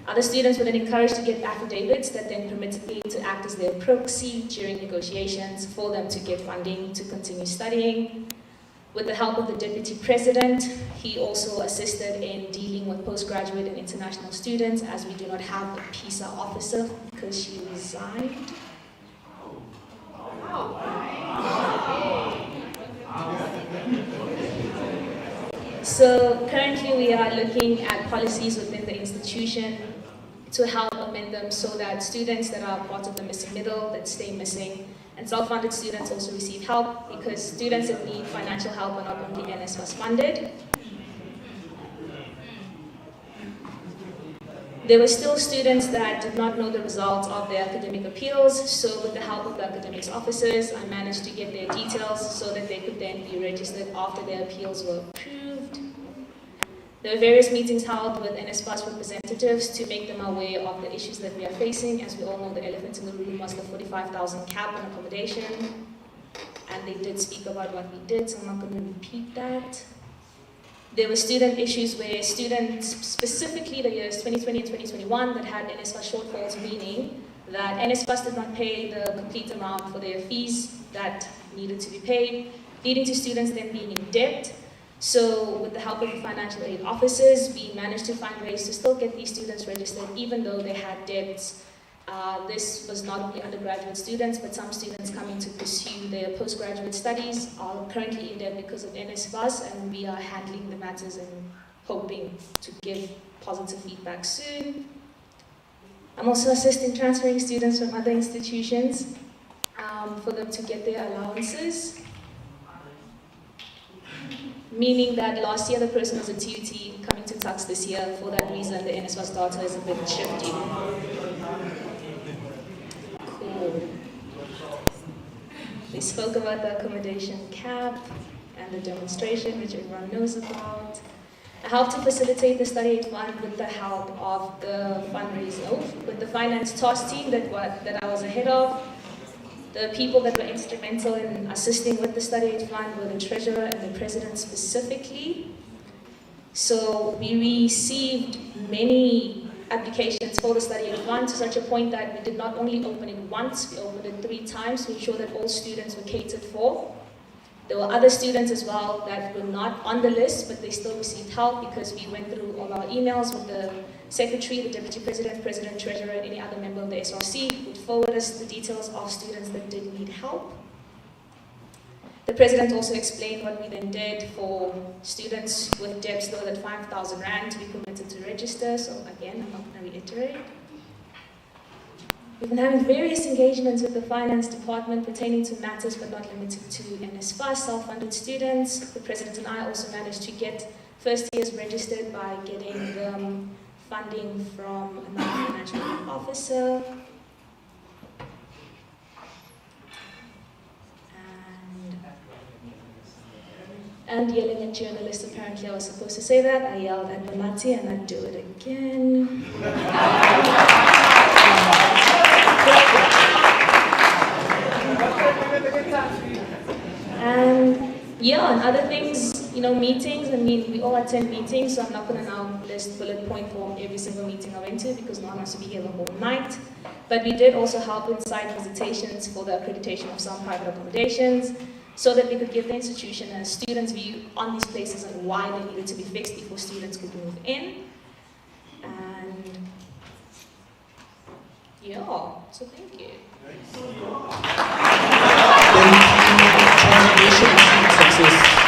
Other students were then encouraged to get affidavits that then permitted me to act as their proxy during negotiations for them to get funding to continue studying. With the help of the Deputy President, he also assisted in dealing with postgraduate and international students, as we do not have a PISA officer because she resigned. So currently we are looking at policies within the institution to help amend them so that students that are part of the missing middle, that stay missing, and self-funded students also receive help, because students that need financial help are not only NSFAS funded. There were still students that did not know the results of their academic appeals, so with the help of the academics officers, I managed to get their details so that they could then be registered after their appeals were approved. There were various meetings held with NSFAS representatives to make them aware of the issues that we are facing. As we all know, the elephant in the room was the 45,000 cap on accommodation, and they did speak about what we did, so I'm not going to repeat that. There were student issues where students, specifically the years 2020 and 2021, that had NSFAS shortfalls, meaning that NSFAS did not pay the complete amount for their fees that needed to be paid, leading to students then being in debt. So with the help of the financial aid officers, we managed to find ways to still get these students registered even though they had debts This was not only undergraduate students, but some students coming to pursue their postgraduate studies are currently in there because of NSFAS, and we are handling the matters and hoping to give positive feedback soon. I'm also assisting transferring students from other institutions for them to get their allowances. Meaning that last year the person was a TUT coming to Tux this year. For that reason, the NSFAS data is a bit shifty. Cool. They spoke about the accommodation cap and the demonstration, which everyone knows about. I helped to facilitate the study aid fund with the help of the fundraiser, with the finance task team that I was ahead of. The people that were instrumental in assisting with the study aid fund were the treasurer and the president specifically. So we received many applications for the study aid fund to such a point that we did not only open it once, we opened it 3 times to ensure that all students were catered for. There were other students as well that were not on the list, but they still received help because we went through all our emails with the secretary, the deputy president, president, treasurer, and any other member of the SRC would forward us the details of students that did need help. The president also explained what we then did for students with debts lower than 5,000 Rand to be permitted to register. So again, I'm not going to reiterate. We've been having various engagements with the finance department pertaining to matters but not limited to NSFAS, self-funded students. The president and I also managed to get first years registered by getting them funding from another financial officer. And yelling at journalists, apparently I was supposed to say that. I yelled at Malati and I'd do it again. And yeah, and other things, you know, meetings. I mean, we all attend meetings, so I'm not going to now list bullet point form every single meeting I went to because no one wants to be here the whole night. But we did also help with site visitations for the accreditation of some private accommodations so that we could give the institution a student's view on these places and why they needed to be fixed before students could move in. And yeah, so thank you. Success.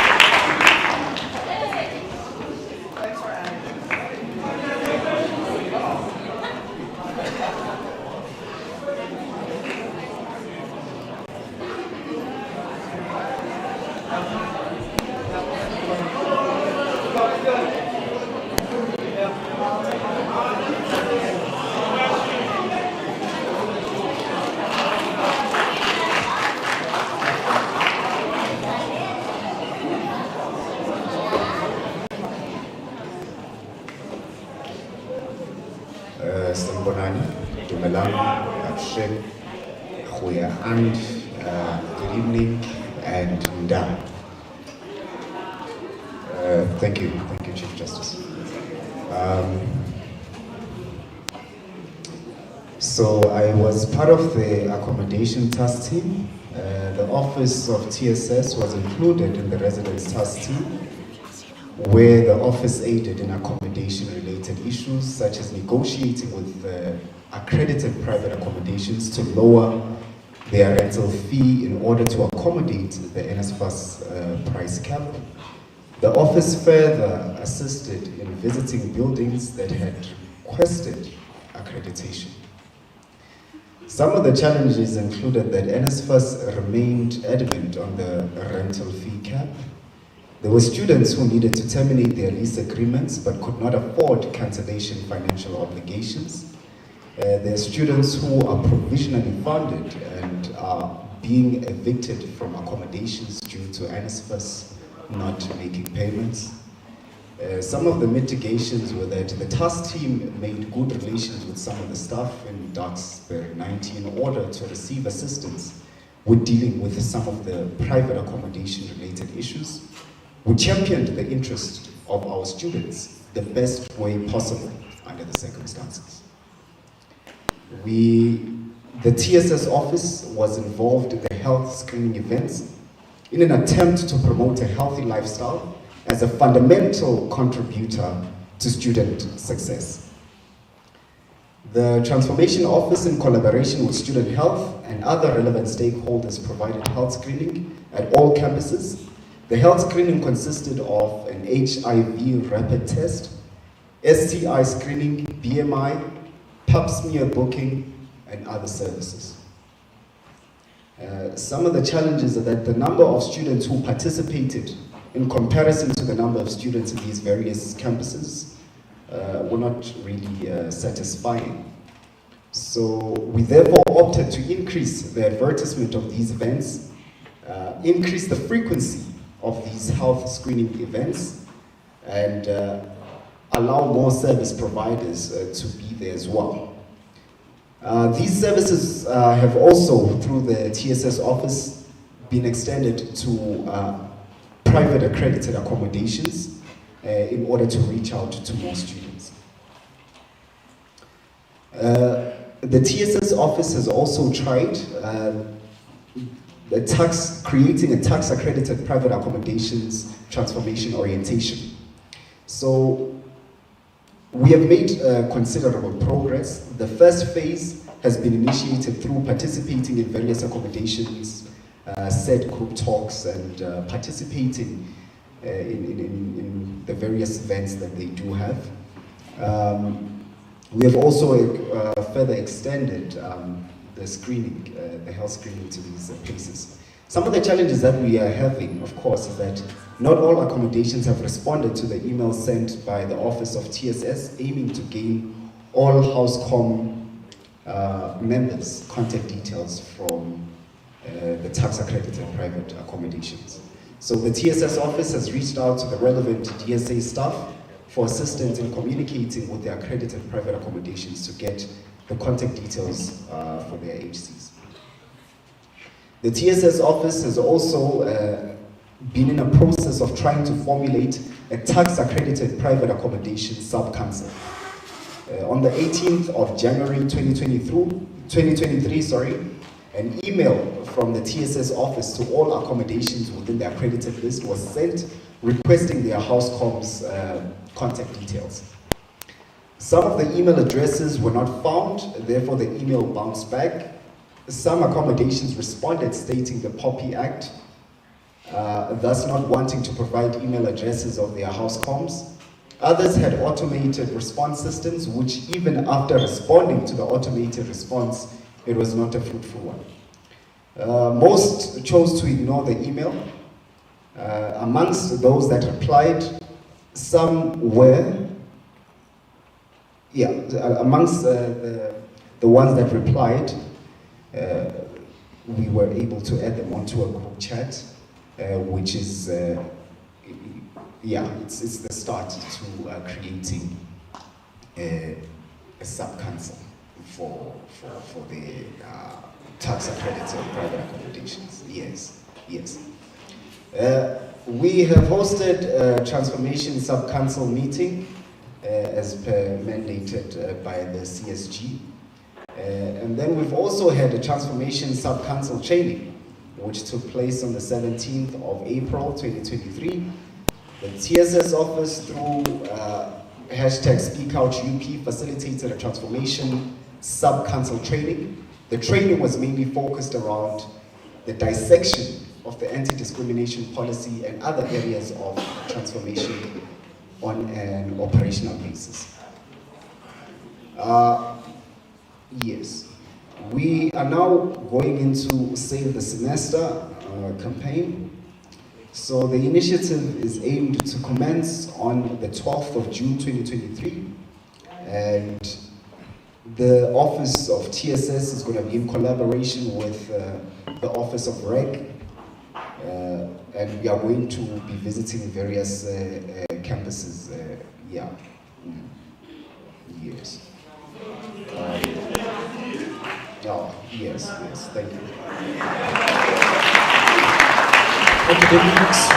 Sanibonani, Dumelang, Abshek, Goeie Aand, good evening, and Nda. Thank you, Chief Justice. So I was part of the accommodation task team. The office of TSS was included in the residence task team, where the office aided in accommodation-related issues such as negotiating with accredited private accommodations to lower their rental fee in order to accommodate the NSFAS price cap. The office further assisted in visiting buildings that had requested accreditation. Some of the challenges included that NSFAS remained adamant on the rental fee cap. There were students who needed to terminate their lease agreements but could not afford cancellation financial obligations. There are students who are provisionally funded and are being evicted from accommodations due to NSFAS not making payments. Some of the mitigations were that the task team made good relations with some of the staff in Duxbury 90 in order to receive assistance with dealing with some of the private accommodation related issues. We championed the interest of our students the best way possible under the circumstances. The TSS office was involved in the health screening events in an attempt to promote a healthy lifestyle as a fundamental contributor to student success. The Transformation Office, in collaboration with Student Health and other relevant stakeholders, provided health screening at all campuses. The health screening consisted of an HIV rapid test, STI screening, BMI, pap smear booking, and other services. Some of the challenges are that the number of students who participated in comparison to the number of students in these various campuses were not really satisfying. So we therefore opted to increase the advertisement of these events, increase the frequency of these health screening events, and allow more service providers to be there as well. These services have also, through the TSS office, been extended to private accredited accommodations in order to reach out to more students. The TSS office has also tried creating a tax accredited private accommodations transformation orientation. So we have made considerable progress. The first phase has been initiated through participating in various accommodations, said group talks, and participating in the various events that they do have. We have also further extended the screening, the health screening to these places. Some of the challenges that we are having, of course, is that not all accommodations have responded to the email sent by the Office of TSS aiming to gain all HouseCom members' contact details from the tax accredited private accommodations. So the TSS office has reached out to the relevant DSA staff for assistance in communicating with the accredited private accommodations to get the contact details for their HCs. The TSS office has also been in a process of trying to formulate a tax-accredited private accommodation sub-council. On the 18th of January 2023, an email from the TSS office to all accommodations within the accredited list was sent requesting their HouseCom's contact details. Some of the email addresses were not found, therefore the email bounced back. Some accommodations responded stating the POPI Act, thus not wanting to provide email addresses of their HouseComs. Others had automated response systems, which even after responding to the automated response, it was not a fruitful one. Most chose to ignore the email. Amongst those that replied, some were, amongst the ones that replied, we were able to add them onto a group chat, which is, it's the start to creating a sub-council for the tax accredited private accommodations. Yes. We have hosted a transformation sub-council meeting as per mandated by the CSG. And then we've also had a transformation sub-council training, which took place on the 17th of April 2023. The TSS office, through #SpeakOutUP, facilitated a transformation sub-council training. The training was mainly focused around the dissection of the anti-discrimination policy and other areas of transformation on an operational basis. Yes, we are now going into Save the Semester campaign. So the initiative is aimed to commence on the 12th of June 2023, and the Office of TSS is going to be in collaboration with the Office of Reg, and we are going to be visiting various campuses. Yes. Yes, thank you. Academics,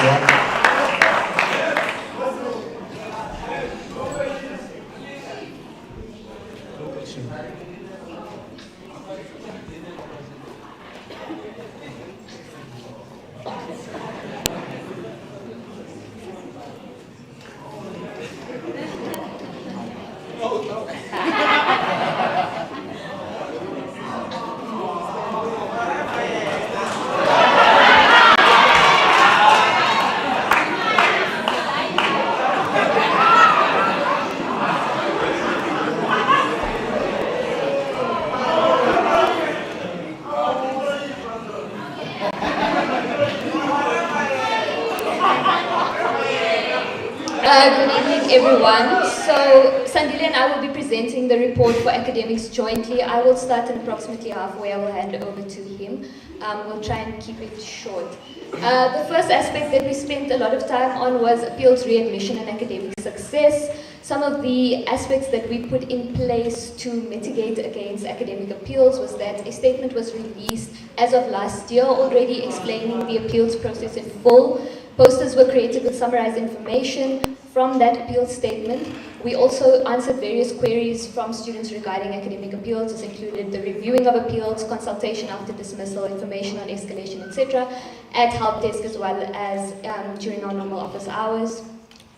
everyone. So Sandile and I will be presenting the report for academics jointly. I will start in approximately halfway. I will hand it over to him. We'll try and keep it short. The first aspect that we spent a lot of time on was appeals readmission and academic success. Some of the aspects that we put in place to mitigate against academic appeals was that a statement was released as of last year already explaining the appeals process in full. Posters were created with summarized information from that appeal statement. We also answered various queries from students regarding academic appeals. This included the reviewing of appeals, consultation after dismissal, information on escalation, etc., at help desk as well as during our normal office hours.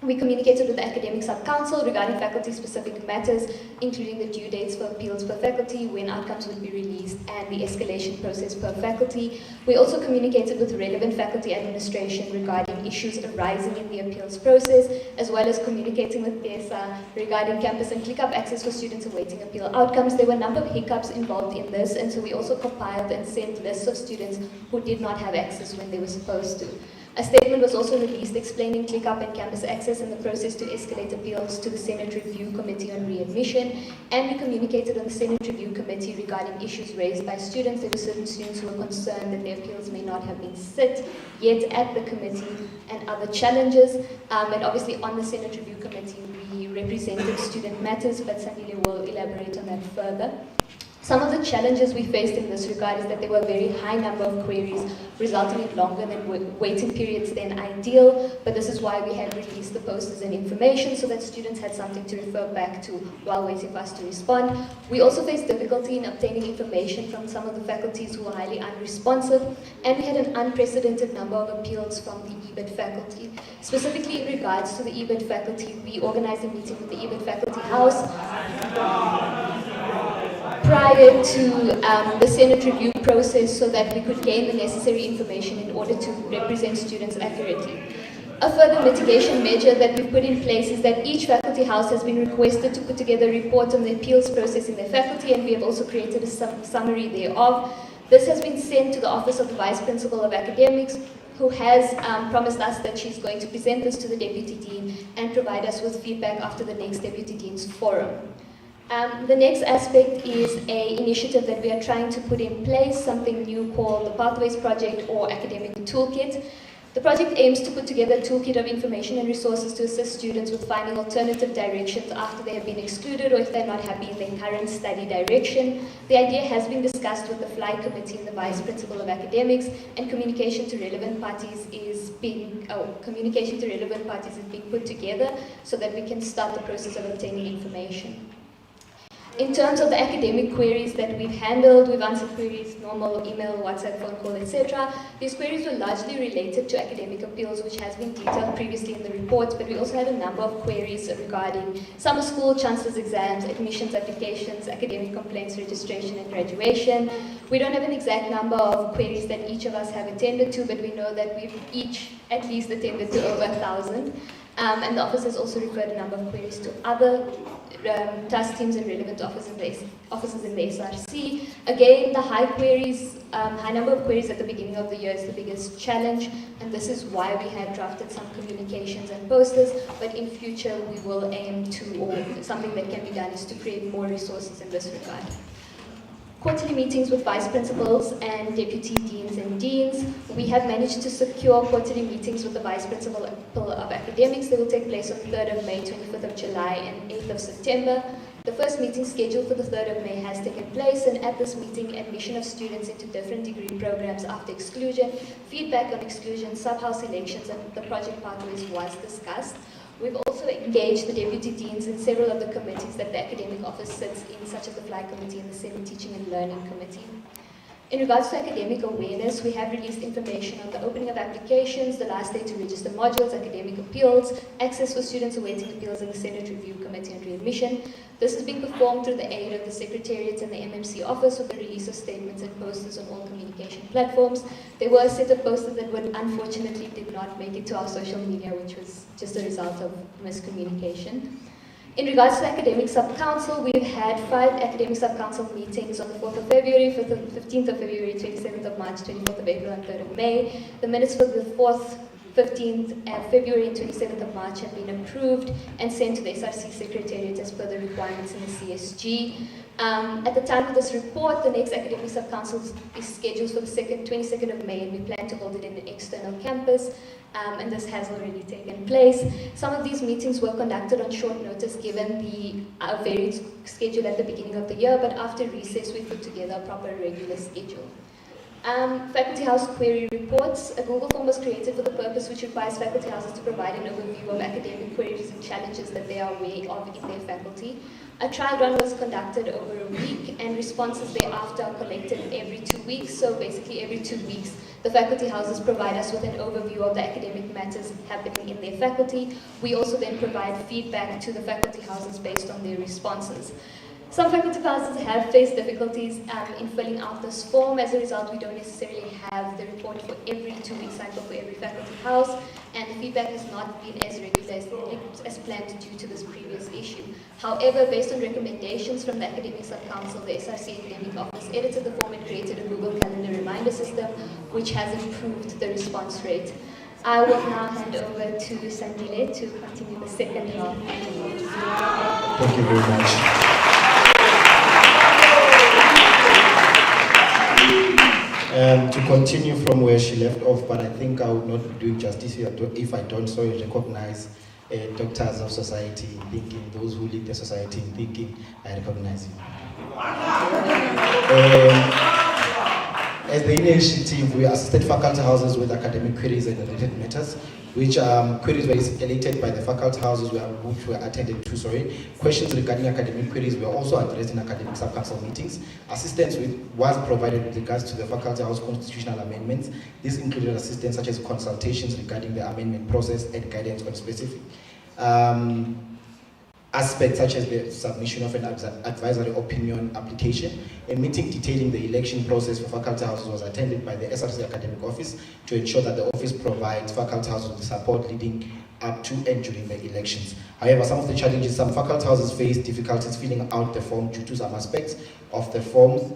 We communicated with the Academic Sub-Council regarding faculty-specific matters, including the due dates for appeals per faculty, when outcomes would be released, and the escalation process per faculty. We also communicated with relevant faculty administration regarding issues arising in the appeals process, as well as communicating with PESA regarding campus and ClickUp access for students awaiting appeal outcomes. There were a number of hiccups involved in this, and so we also compiled and sent lists of students who did not have access when they were supposed to. A statement was also released explaining ClickUp and campus access and the process to escalate appeals to the Senate Review Committee on Readmission, and we communicated on the Senate Review Committee regarding issues raised by students. There were certain students who were concerned that their appeals may not have been sit yet at the committee and other challenges. And obviously on the Senate Review Committee we represented student matters, but Sandile will elaborate on that further. Some of the challenges we faced in this regard is that there were a very high number of queries, resulting in longer than waiting periods than ideal, but this is why we had released the posters and information so that students had something to refer back to while waiting for us to respond. We also faced difficulty in obtaining information from some of the faculties who were highly unresponsive, and we had an unprecedented number of appeals from the EBIT faculty. Specifically in regards to the EBIT faculty, we organized a meeting with the EBIT faculty house prior to the Senate review process so that we could gain the necessary information in order to represent students accurately. A further mitigation measure that we've put in place is that each faculty house has been requested to put together a report on the appeals process in their faculty, and we have also created a summary thereof. This has been sent to the Office of the Vice Principal of Academics, who has promised us that she's going to present this to the Deputy Dean and provide us with feedback after the next Deputy Dean's forum. The next aspect is an initiative that we are trying to put in place, something new called the Pathways Project or Academic Toolkit. The project aims to put together a toolkit of information and resources to assist students with finding alternative directions after they have been excluded or if they're not happy in their current study direction. The idea has been discussed with the FLY Committee and the Vice Principal of Academics, and communication to relevant parties is being put together so that we can start the process of obtaining information. In terms of the academic queries that we've handled, we've answered queries, normal email, WhatsApp, phone call, etc. These queries were largely related to academic appeals, which has been detailed previously in the report, but we also had a number of queries regarding summer school, chancellor's exams, admissions applications, academic complaints, registration, and graduation. We don't have an exact number of queries that each of us have attended to, but we know that we've each at least attended to over 1,000. And the office has also referred a number of queries to other task teams and relevant offices in the SRC. Again, the high number of queries at the beginning of the year is the biggest challenge, and this is why we have drafted some communications and posters, but in future we will aim to, or something that can be done is to create more resources in this regard. Quarterly meetings with vice principals and deputy deans and deans. We have managed to secure quarterly meetings with the vice principal of academics. They will take place on 3rd of May, 25th of July, and 8th of September. The first meeting scheduled for the 3rd of May has taken place, and at this meeting, admission of students into different degree programs after exclusion, feedback on exclusion, sub-house elections, and the project pathways was discussed. We've also engaged the deputy deans in several of the committees that the academic office sits in, such as the FLY Committee and the Senate Teaching and Learning Committee. In regards to academic awareness, we have released information on the opening of applications, the last day to register modules, academic appeals, access for students awaiting appeals in the Senate Review Committee on Readmission. This is being performed through the aid of the Secretariat and the MMC office with the release of statements and posters on all communication platforms. There were a set of posters that unfortunately did not make it to our social media, which was just a result of miscommunication. In regards to the Academic Sub-Council, we've had 5 Academic Sub-Council meetings on the 4th of February, 15th of February, 27th of March, 24th of April, and 3rd of May. The minutes for the 4th 15th February and 27th of March have been approved and sent to the SRC Secretariat as per the requirements in the CSG. At the time of this report, the next Academic Sub-Council is scheduled for the 22nd of May, and we plan to hold it in an external campus, and this has already taken place. Some of these meetings were conducted on short notice given the varied schedule at the beginning of the year, but after recess we put together a proper regular schedule. Faculty House query reports. A Google form was created for the purpose which requires faculty houses to provide an overview of academic queries and challenges that they are aware of in their faculty. A trial run was conducted over a week, and responses thereafter are collected every 2 weeks. So basically every 2 weeks, the faculty houses provide us with an overview of the academic matters happening in their faculty. We also then provide feedback to the faculty houses based on their responses. Some faculty houses have faced difficulties in filling out this form. As a result, we don't necessarily have the report for every 2 week cycle for every faculty house, and the feedback has not been as regular as planned due to this previous issue. However, based on recommendations from the Academic Sub-Council, the SRC Academic Office edited the form and created a Google Calendar reminder system, which has improved the response rate. I will now hand over to Sandile to continue the second half. Thank you very much. To continue from where she left off, but I think I would not be doing justice if I don't so recognize doctors of society in thinking, those who lead the society in thinking. I recognize you. As the initiative, we assisted faculty houses with academic queries and related matters, which queries were escalated by the faculty houses which were attended to. Questions regarding academic queries were also addressed in academic sub-council meetings. Assistance was provided with regards to the faculty house constitutional amendments. This included assistance such as consultations regarding the amendment process and guidance on specific aspects such as the submission of an advisory opinion application. A meeting detailing the election process for faculty houses was attended by the SRC Academic Office to ensure that the office provides faculty houses with support leading up to and during the elections. However, some of the challenges, some faculty houses face difficulties filling out the form due to some aspects of the form.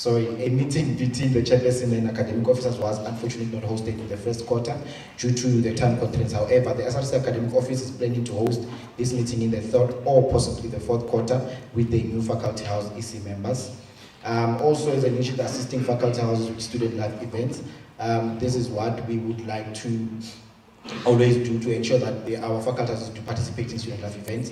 A meeting between the chairperson and academic officers was unfortunately not hosted in the first quarter due to the time constraints. However, the SRC Academic Office is planning to host this meeting in the third or possibly the fourth quarter with the new faculty house EC members. Also, as an issue, assisting faculty houses with student life events. This is what we would like to always do to ensure that our faculty houses do participate in student life events.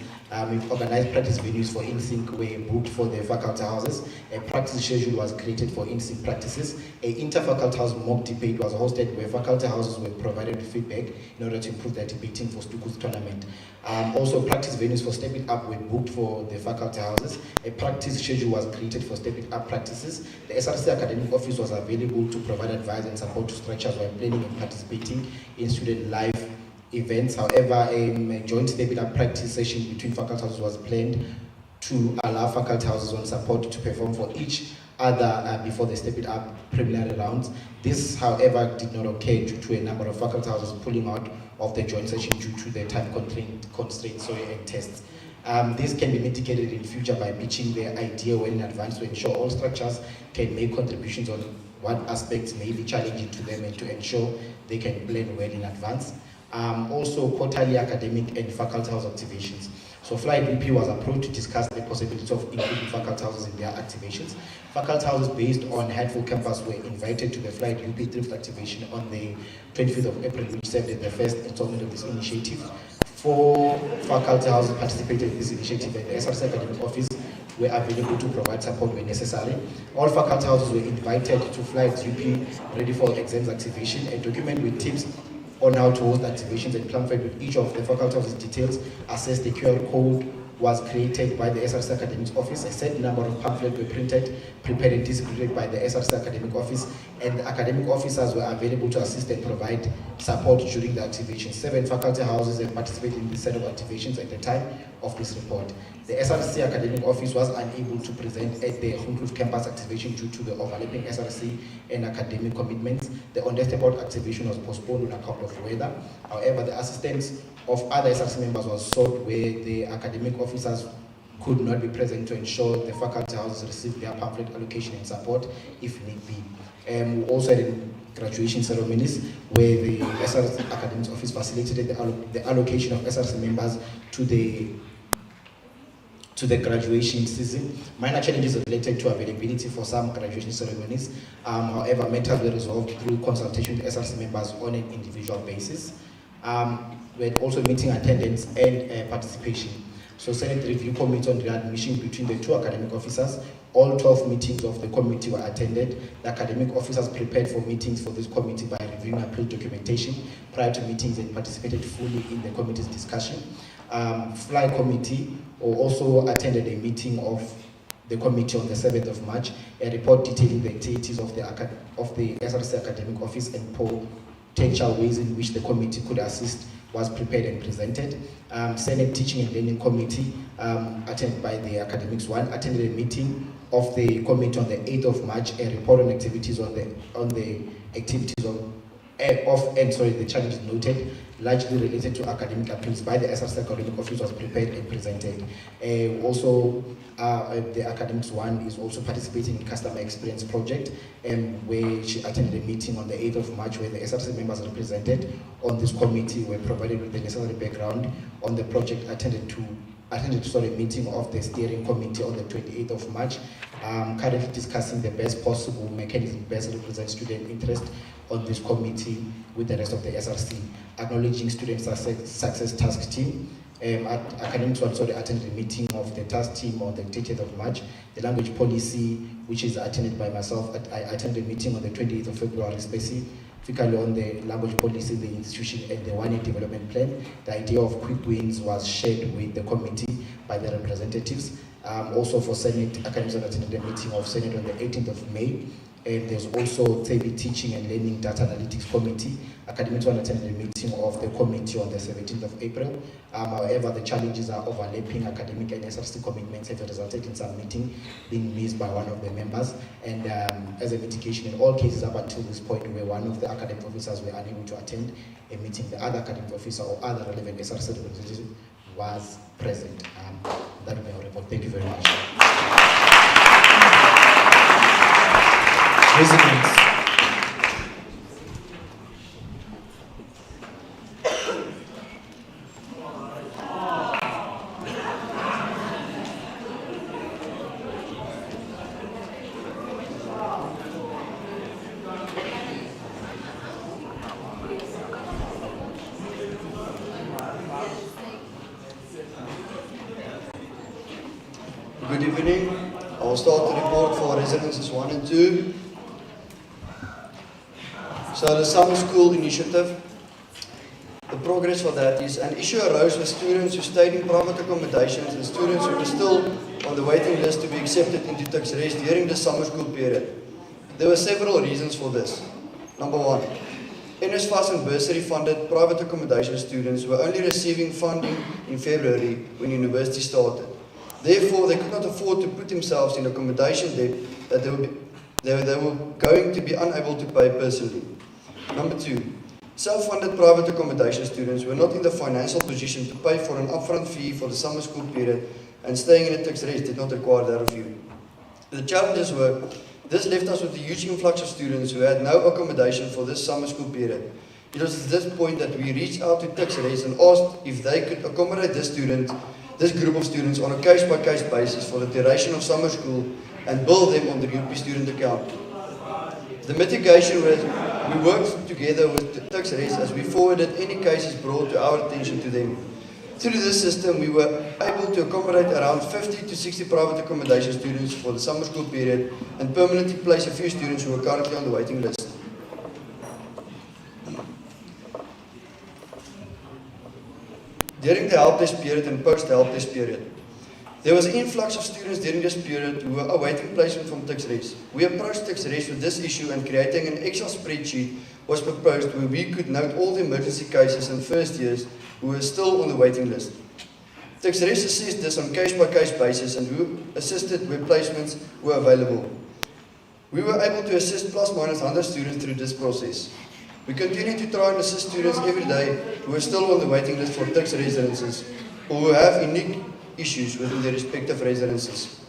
We've organized practice venues for InSync were booked for the faculty houses. A practice schedule was created for InSync practices. A inter-faculty house mock debate was hosted where faculty houses were provided with feedback in order to improve their debating for Stuku's tournament. Also, practice venues for Step It Up were booked for the faculty houses. A practice schedule was created for Step It Up practices. The SRC Academic Office was available to provide advice and support to structures while planning and participating in student life events. However, a joint Step It Up practice session between faculty houses was planned to allow faculty houses on support to perform for each other before the Step It Up preliminary rounds. This, however, did not occur due to a number of faculty houses pulling out of the joint session due to the time constraints and tests. This can be mitigated in future by pitching the idea well in advance to ensure all structures can make contributions on what aspects may be challenging to them and to ensure they can plan well in advance. Also, quarterly academic and faculty house activations. So Flight UP was approached to discuss the possibility of including faculty houses in their activations. Faculty houses based on Hatfield campus were invited to the Flight UP Thrift activation on the 25th of April, which served as the first installment of this initiative. 4 faculty houses participated in this initiative, and the SRC Academic Office were available to provide support when necessary. All faculty houses were invited to Flight UP Ready for Exams activation. A document with tips on how to host activations and pamphlet with each of the faculty houses details assessed. The QR code was created by the SRC Academic Office. A set number of pamphlets were printed, prepared and distributed by the SRC Academic Office, and the academic officers were available to assist and provide support during the activation. 7 faculty houses have participated in this set of activations at the time of this report. The SRC Academic Office was unable to present at the Groenkloof campus activation due to the overlapping SRC and academic commitments. The Onderstepoort activation was postponed on account of weather. However, the assistance of other SRC members was sought where the academic officers could not be present to ensure the faculty houses receive their pamphlet allocation and support if need be. We also had graduation ceremonies where the SRC Academics Office facilitated the allocation of SRC members to the graduation season. Minor challenges related to availability for some graduation ceremonies. However, matters were resolved through consultation with SRC members on an individual basis. We had also meeting attendance and participation. So Senate Review Committee on readmission between the two academic officers. All 12 meetings of the committee were attended. The academic officers prepared for meetings for this committee by reviewing approved documentation prior to meetings and participated fully in the committee's discussion. Fly Committee also attended a meeting of the committee on the 7th of March, a report detailing the activities of the SRC Academic Office and potential ways in which the committee could assist was prepared and presented. Senate Teaching and Learning Committee, attended by the Academics One, attended a meeting of the committee on the 8th of March, a report on activities the challenges noted, largely related to academic appeals by the SRC Academic Office, was prepared and presented. The Academics One is also participating in Customer Experience Project, where she attended a meeting on the 8th of March where the SRC members represented on this committee were provided with the necessary background on the project, attended a meeting of the steering committee on the 28th of March, currently discussing the best possible mechanism best represent student interest on this committee with the rest of the SRC, acknowledging student success task team. Academics One attended a meeting of the task team on the 30th of March. The language policy, which is attended by myself, I attended a meeting on the 28th of February, specifically on the language policy, the institution, and the one-year development plan. The idea of quick wins was shared with the committee by the representatives. Also for Senate, Academics One attended a meeting of Senate on the 18th of May. And there's also TEBI Teaching and Learning Data Analytics Committee. Academics One attended a meeting of the committee on the 17th of April. However, the challenges are overlapping. Academic and SRC commitments have resulted in some meeting being missed by one of the members. And as a mitigation, in all cases up until this point, where one of the academic officers were unable to attend a meeting, the other academic officer or other relevant SRC representative was present. That will be our report. Thank you very much. Residents. Good evening. I will start the report for Residences 1 and 2. So the summer school initiative, the progress for that is an issue arose with students who stayed in private accommodations and students who were still on the waiting list to be accepted into Tuksrest during the summer school period. There were several reasons for this. Number one, NSFAS and bursary funded private accommodation students were only receiving funding in February when university started. Therefore, they could not afford to put themselves in accommodation debt that they were going to be unable to pay personally. Number two, self-funded private accommodation students were not in the financial position to pay for an upfront fee for the summer school period, and staying in a Tuksrest did not require that of you. The challenges were, this left us with a huge influx of students who had no accommodation for this summer school period. It was at this point that we reached out to Tuksrest and asked if they could accommodate this group of students on a case-by-case basis for the duration of summer school and bill them on the UP student account. The mitigation was, we worked together with Tuksrest as we forwarded any cases brought to our attention to them. Through this system, we were able to accommodate around 50 to 60 private accommodation students for the summer school period and permanently place a few students who are currently on the waiting list. During the help desk period and post-help desk period, there was an influx of students during this period who were awaiting placement from Tuksrest. We approached Tuksrest with this issue, and creating an Excel spreadsheet was proposed where we could note all the emergency cases and first years who were still on the waiting list. Tuksrest assessed this on case-by-case basis and who assisted where placements were available. We were able to assist plus minus 100 students through this process. We continue to try and assist students every day who are still on the waiting list for Tuksrest residences or who have unique issues within their respective residences.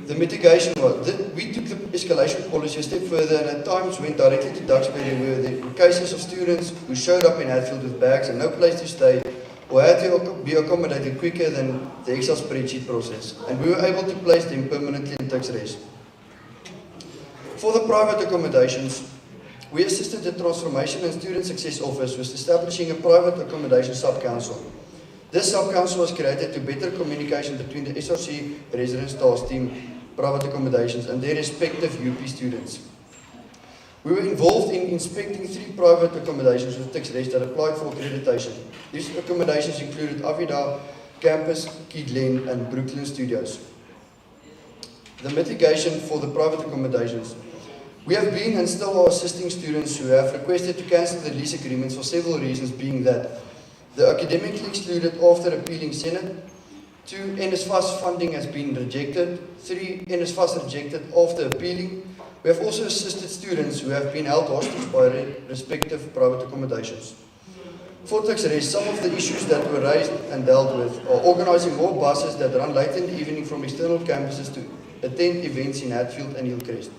The mitigation was, we took the escalation policy a step further and at times went directly to Duxbury where there were cases of students who showed up in Hatfield with bags and no place to stay or had to be accommodated quicker than the Excel spreadsheet process, and we were able to place them permanently in Tuxres. For the private accommodations, we assisted the Transformation and Student Success Office with establishing a private accommodation sub-council. This sub-council was created to better communication between the SRC Residence Task Team, private accommodations, and their respective UP students. We were involved in inspecting 3 private accommodations with Tuxres that applied for accreditation. These accommodations included Avida Campus, Key Glen, and Brooklyn Studios. The mitigation for the private accommodations. We have been and still are assisting students who have requested to cancel the lease agreements for several reasons, being that the academically excluded after appealing Senate, 2, NSFAS funding has been rejected, 3, NSFAS rejected after appealing. We have also assisted students who have been held hostage by respective private accommodations. For Tuxres, some of the issues that were raised and dealt with are organising more buses that run late in the evening from external campuses to attend events in Hatfield and Hillcrest.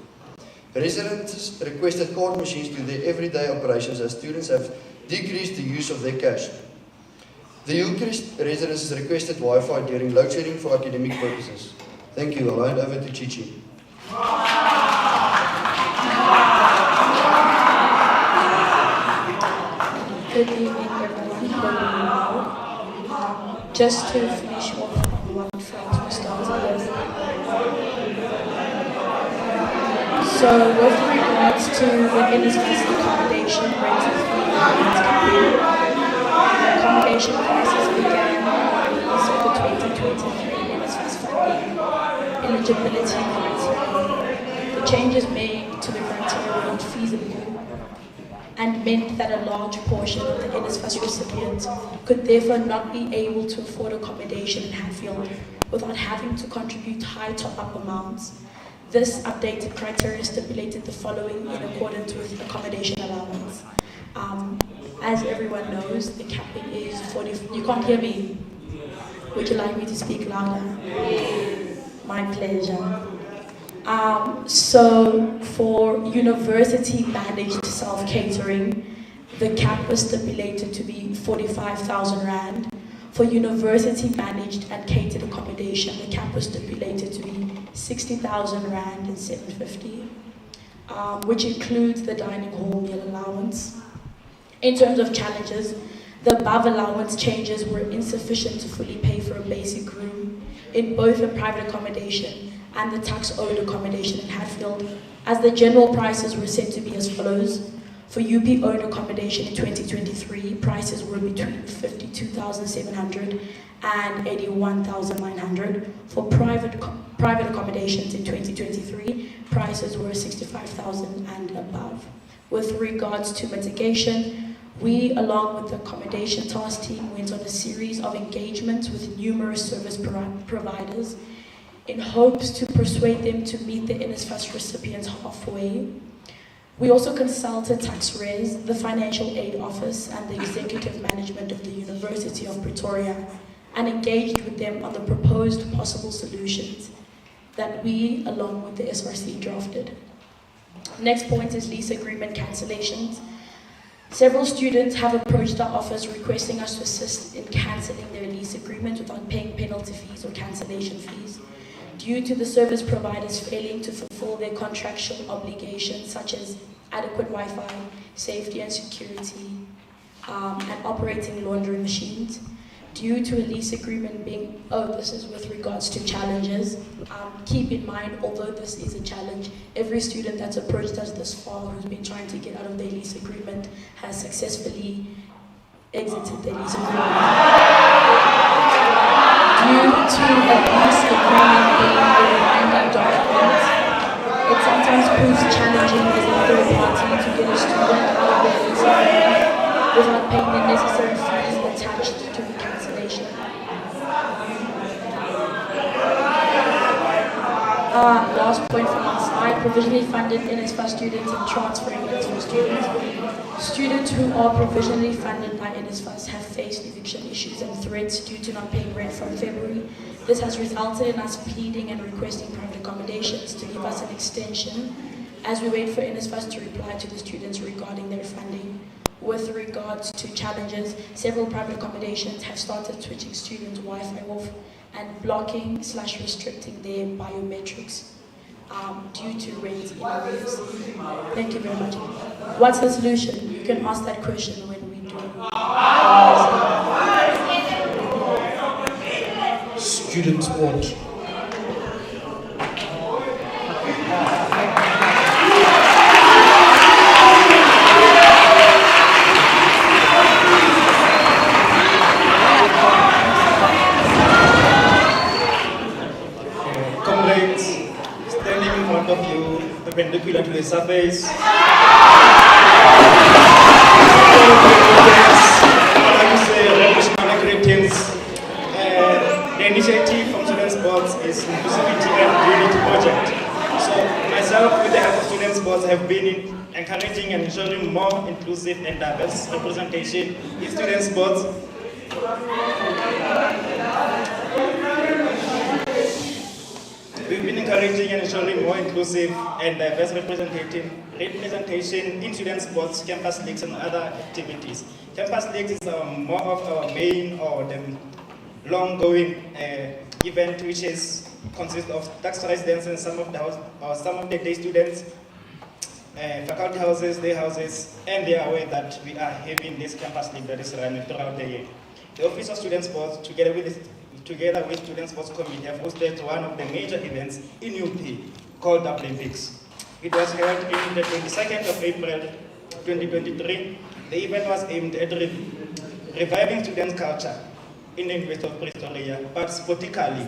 Residents requested card machines to their everyday operations as students have decreased the use of their cash. The Hillcrest residents requested Wi-Fi during load shedding for academic purposes. Thank you. I'll hand over to Chichi. Good evening, everyone. Just to finish off on what Franz started with. So, with regards to the NSFAS accommodation rates of accommodation prices began as of the 2023 NSFAS funding eligibility criteria. The changes made to the criteria weren't feasible and meant that a large portion of the NSFAS recipients could therefore not be able to afford accommodation in Hatfield without having to contribute high top-up amounts. This updated criteria stipulated the following in accordance with accommodation allowance. As everyone knows, the capping is 40. You can't hear me. Would you like me to speak louder? My pleasure. So for university managed self-catering, the cap was stipulated to be 45,000 Rand. For university managed and catered accommodation, the cap was stipulated to be 60,000 Rand and 750, which includes the dining hall meal allowance. In terms of challenges, the above allowance changes were insufficient to fully pay for a basic room in both the private accommodation and the tax-owed accommodation in Hatfield, as the general prices were set to be as follows. For UP-owned accommodation in 2023, prices were between 52,700 and 81,900. For private accommodations in 2023, prices were 65,000 and above. With regards to mitigation, we, along with the accommodation task team, went on a series of engagements with numerous service providers in hopes to persuade them to meet the NSFAS recipients halfway. We also consulted TaxRes, the Financial Aid Office, and the Executive Management of the University of Pretoria, and engaged with them on the proposed possible solutions that we, along with the SRC, drafted. Next point is lease agreement cancellations. Several students have approached our office requesting us to assist in cancelling their lease agreement without paying penalty fees or cancellation fees, due to the service providers failing to fulfill their contractual obligations such as adequate Wi-Fi, safety and security, and operating laundry machines. Due to a lease agreement being, this is with regards to challenges. Keep in mind, although this is a challenge, every student that's approached us this far who's been trying to get out of their lease agreement has successfully exited their lease agreement. Due to a lease agreement being a binding document, it sometimes proves challenging as a third party to get a student out of their lease agreement without paying the necessary fees attached to the cancellation. Last point point from our side, provisionally funded NSFAS students and transferring NSFAS students. Students who are provisionally funded by NSFAS have faced eviction issues and threats due to not paying rent from February. This has resulted in us pleading and requesting private accommodations to give us an extension as we wait for NSFAS to reply to the students regarding their funding. With regards to challenges, several private accommodations have started switching students' Wi-Fi off and blocking/restricting their biometrics due to rent in arrears. Thank you very much. What's the solution? You can ask that question when we do. Student sport. Comrades, standing in front of you, perpendicular to the surface. I would like to say revolutionary greetings. The initiative from Student Sports is Inclusivity and Unity Project. So myself, with the help of Student Sports, have been encouraging and ensuring more inclusive and diverse representation in student sports. We've been encouraging and ensuring more inclusive and diverse representation in student sports, campus leagues, and other activities. Campus leagues is more of our main or the long-going event, which consists of tax residents and some of the day students, faculty houses, day houses, and they are aware that we are having this campus league that is running throughout the year. The Office of Student Sports, together with Student Sports Committee, have hosted one of the major events in UP called the Olympics. It was held in the 22nd of April 2023. The event was aimed at reviving student culture in the University of Pretoria, but sportically.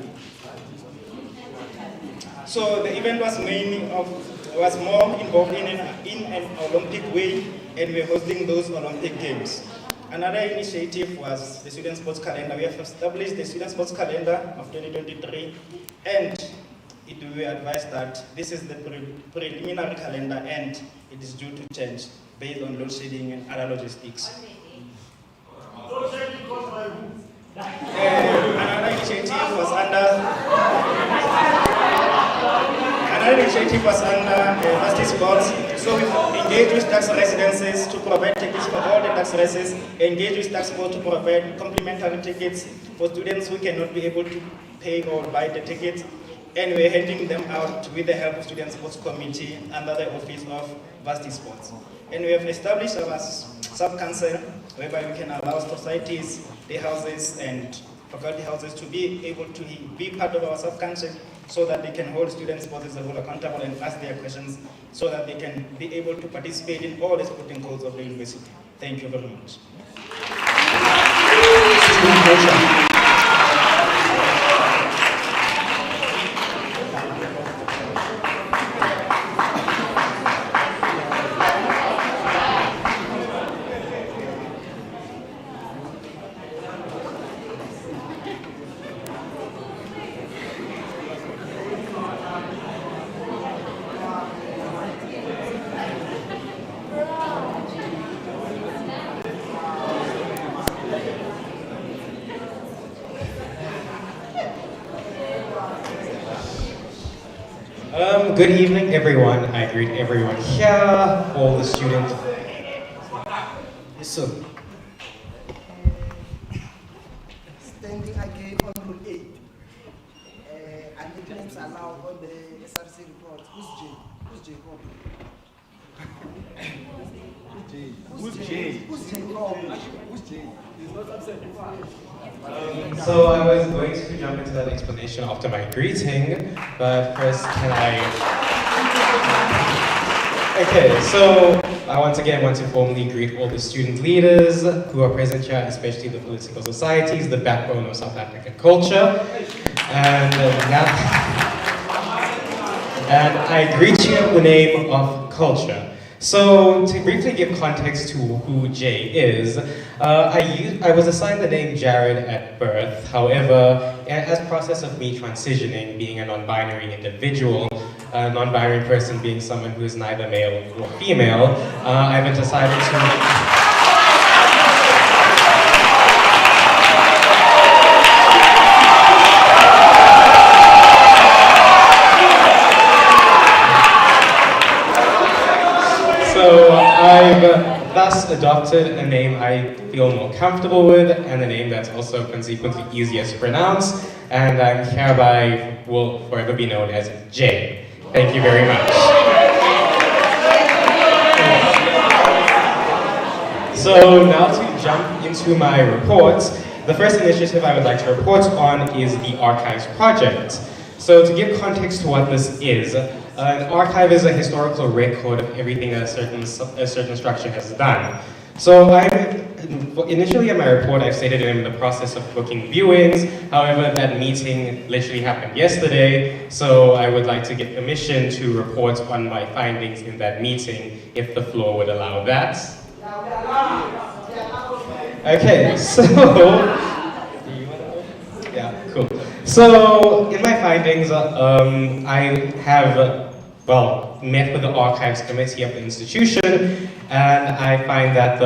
So the event was more involved in an Olympic way, and we are hosting those Olympic Games. Another initiative was the Student Sports Calendar. We have established the Student Sports Calendar of 2023, and we were advised that this is the preliminary calendar and it is due to change based on load shedding and other logistics. Another initiative was under Varsity Sports. So we engaged with tax residences to provide tickets for all the tax residents, engaged with tax board to provide complimentary tickets for students who cannot be able to pay or buy the tickets, and we're handing them out with the help of Student Sports Committee under the Office of Varsity Sports. And we have established our sub-council, whereby we can allow societies, day houses, and faculty houses to be able to be part of our sub-council, so that they can hold student sports as a whole accountable and ask their questions, so that they can be able to participate in all the sporting codes of the university. Thank you very much. Good evening, everyone. I greet everyone here, all the students. Yes, sir. Standing again on Rule 8. And the claims allowed on the SRC report. Who's J? Who's Jacob? Who's J? Who's Jacob? Who's J? He's not upset. So I was going to jump into that explanation after my greeting, but first can I... Okay, so I once again want to formally greet all the student leaders who are present here, especially the political societies, the backbone of South African culture. And I greet you in the name of culture. So, to briefly give context to who Jay is, I was assigned the name Jared at birth. However, as process of me transitioning, being a non-binary individual, a non-binary person being someone who is neither male nor female, I've decided to... So I've thus adopted a name I feel more comfortable with, and a name that's also consequently easier to pronounce, and I hereby will forever be known as Jay. Thank you very much. So now to jump into my report, the first initiative I would like to report on is the Archives Project. So to give context to what this is, an archive is a historical record of everything a certain structure has done. So initially in my report, I've stated I'm in the process of booking viewings. However, that meeting literally happened yesterday, so I would like to get permission to report on my findings in that meeting, if the floor would allow that. Okay, so... Yeah, cool. So, in my findings, I have, met with the Archives Committee of the institution, and I find that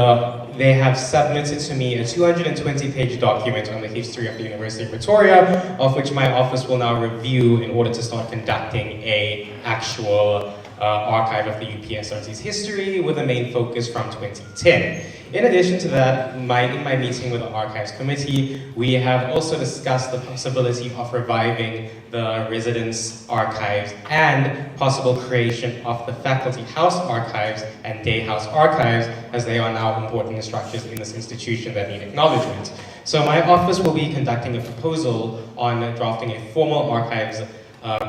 they have submitted to me a 220-page document on the history of the University of Pretoria, of which my office will now review in order to start conducting an actual archive of the UPSRC's history with a main focus from 2010. In addition to that, in my meeting with the Archives Committee, we have also discussed the possibility of reviving the residence archives and possible creation of the faculty house archives and day house archives, as they are now important structures in this institution that need acknowledgement. So my office will be conducting a proposal on drafting a formal archives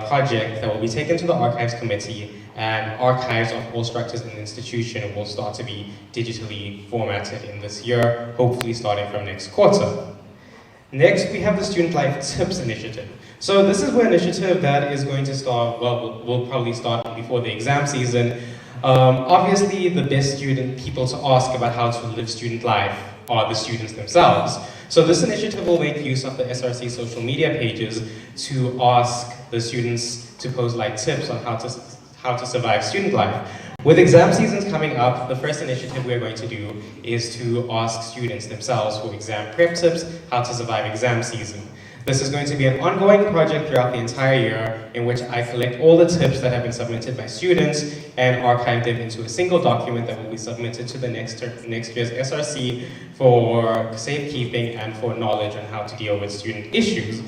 project that will be taken to the Archives Committee, and archives of all structures in the institution will start to be digitally formatted in this year, hopefully starting from next quarter. Next, we have the Student Life Tips Initiative. So this is an initiative that is going to start, will probably start before the exam season. Obviously, the best people to ask about how to live student life are the students themselves. So this initiative will make use of the SRC social media pages to ask the students to post tips on how to survive student life. With exam seasons coming up, the first initiative we're going to do is to ask students themselves for exam prep tips, how to survive exam season. This is going to be an ongoing project throughout the entire year, in which I collect all the tips that have been submitted by students and archive them into a single document that will be submitted to the next year's SRC for safekeeping and for knowledge on how to deal with student issues.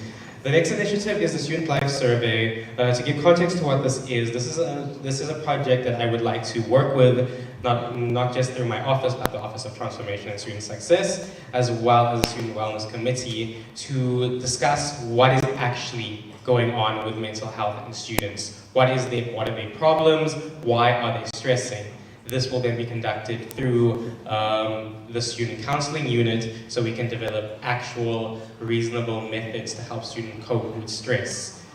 The next initiative is the Student Life Survey. To give context to what this is a project that I would like to work with, not just through my office, but the Office of Transformation and Student Success, as well as the Student Wellness Committee, to discuss what is actually going on with mental health in students. What are their problems? Why are they stressing? This will then be conducted through the student counseling unit, so we can develop actual reasonable methods to help students cope with stress.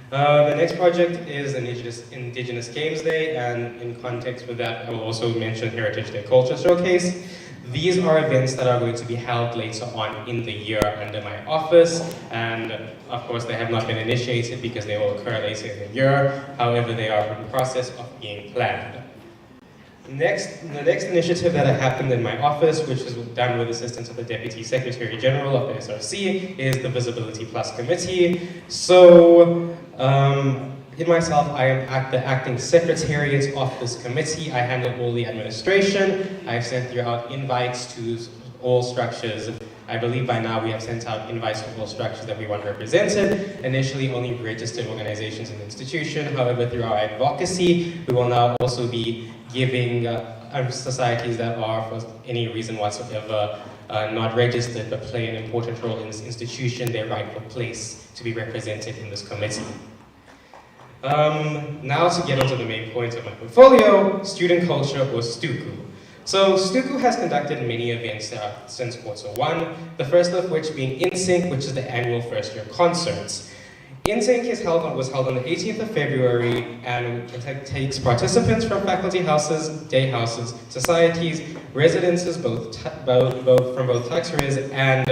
The next project is Indigenous Games Day, and in context with that, I will also mention Heritage Day Culture Showcase. These are events that are going to be held later on in the year under my office, and of course they have not been initiated because they will occur later in the year. However, they are in the process of being planned. The next initiative that happened in my office, which is done with assistance of the Deputy Secretary General of the SRC, is the Visibility Plus Committee. So, in myself, I am at the acting secretariat of this committee. I handle all the administration. I've sent out invites to all structures. I believe by now we have sent out invites to all structures that we want represented. Initially, only registered organizations in the institution. However, through our advocacy, we will now also be giving societies that are, for any reason whatsoever, not registered but play an important role in this institution, their rightful place to be represented in this committee. Now to get onto the main point of my portfolio, student culture, or STUCU. So STUCU has conducted many events since Q1, the first of which being InSync, which is the annual first-year concerts. InSync was held on the 18th of February, and it takes participants from faculty houses, day houses, societies, residences, both from both TuxRes and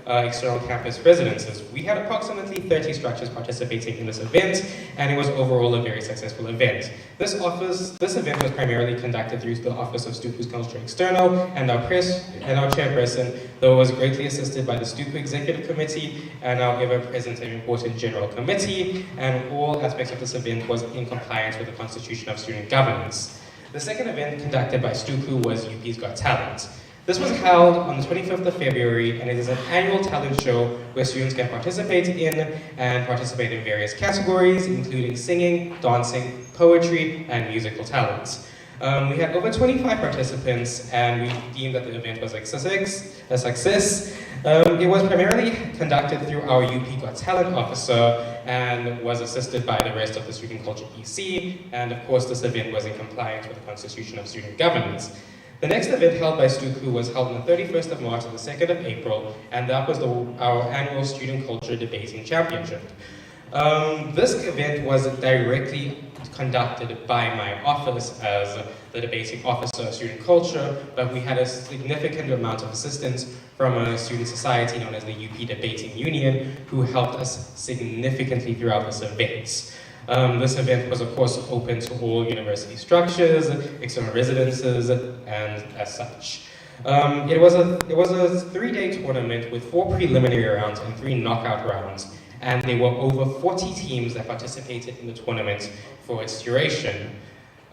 external campus residences. We had approximately 30 structures participating in this event, and it was overall a very successful event. This event was primarily conducted through the Office of Stuku's Culture External and our chairperson, though was greatly assisted by the Stuku Executive Committee and our ever-present and important General Committee, and all aspects of this event was in compliance with the Constitution of Student Governance. The second event conducted by Stuku was UP's Got Talent. This was held on the 25th of February, and it is an annual talent show where students can participate in various categories, including singing, dancing, poetry, and musical talents. We had over 25 participants, and we deemed that the event was a success. It was primarily conducted through our UP Got Talent officer and was assisted by the rest of the Student Culture EC, and of course this event was in compliance with the Constitution of Student Governance. The next event held by Stuku was held on the 31st of March and the 2nd of April, and that was our annual Student Culture Debating Championship. This event was directly conducted by my office as the debating officer of student culture, but we had a significant amount of assistance from a student society known as the UP Debating Union, who helped us significantly throughout this event. This event was of course open to all university structures, external residences, and as such. It was a 3-day tournament with 4 preliminary rounds and 3 knockout rounds, and there were over 40 teams that participated in the tournament for its duration.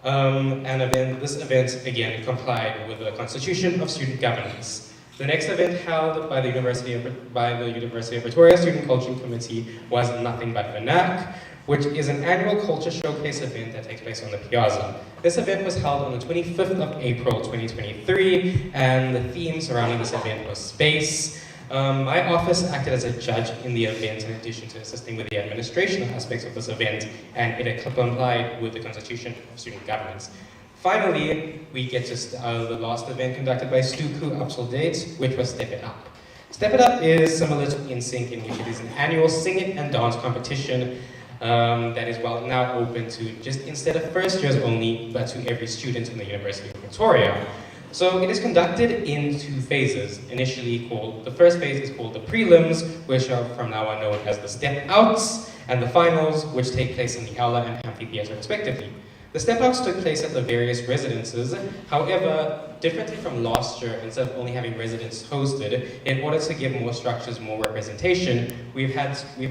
This event again complied with the Constitution of Student Governance. The next event held by the University of Pretoria Student Culture Committee was nothing but VNAC, which is an annual culture showcase event that takes place on the Piazza. This event was held on the 25th of April 2023, and the theme surrounding this event was space. My office acted as a judge in the event in addition to assisting with the administration aspects of this event, and it complied with the Constitution of Student Governance. Finally, we get to the last event conducted by Stuku up till date, which was Step It Up. Step It Up is similar to NSYNC in which it is an annual singing and dance competition that is now open to just instead of first years only, but to every student in the University of Pretoria. So it is conducted in 2 phases. Initially the first phase is called the prelims, which are from now on known as the step outs, and the finals, which take place in the aula and amphitheater respectively. The step outs took place at the various residences. However, differently from last year, instead of only having residents hosted, in order to give more structures more representation, we've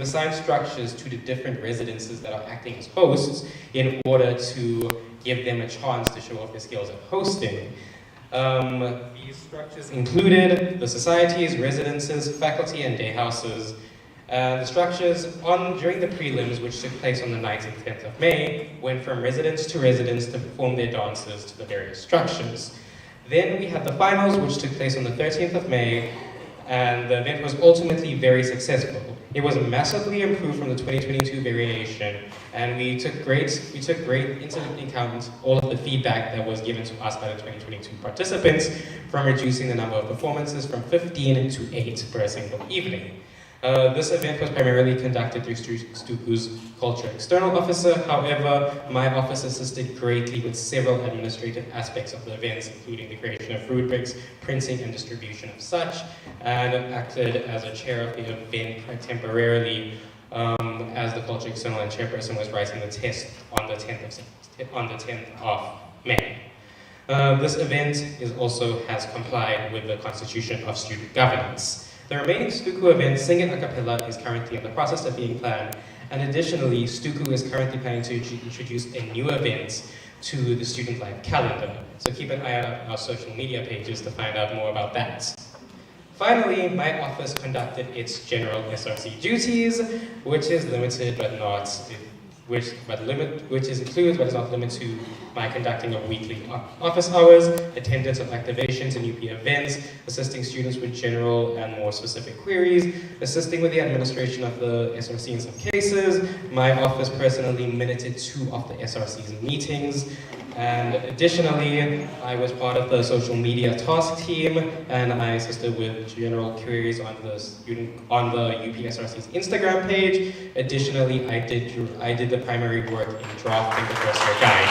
assigned structures to the different residences that are acting as hosts in order to give them a chance to show off their skills at hosting. These structures included the societies, residences, faculty, and day houses. The structures during the prelims, which took place on the 9th and 10th of May, went from residence to residence to perform their dances to the various structures. Then we had the finals, which took place on the 13th of May, and the event was ultimately very successful. It was massively improved from the 2022 variation, and we took great into account all of the feedback that was given to us by the 2022 participants, from reducing the number of performances from 15 to 8 per single evening. This event was primarily conducted through Stuku's Culture External Officer. However, my office assisted greatly with several administrative aspects of the events, including the creation of rubrics, printing and distribution of such, and acted as a chair of the event temporarily as the Culture External and chairperson was writing the test on the 10th of May. This event also has complied with the Constitution of Student Governance. The remaining Stuku event, Sing It a Cappella, is currently in the process of being planned, and additionally, Stuku is currently planning to introduce a new event to the Student Life calendar. So keep an eye out on our social media pages to find out more about that. Finally, my office conducted its general SRC duties, which is limited but not which is included but is not limited to my conducting of weekly office hours, attendance of activations and UP events, assisting students with general and more specific queries, assisting with the administration of the SRC in some cases. My office personally minuted 2 of the SRC's meetings, and additionally, I was part of the social media task team, and I assisted with general queries on the UPSRC's Instagram page. Additionally, I did the primary work in drafting the first year guide.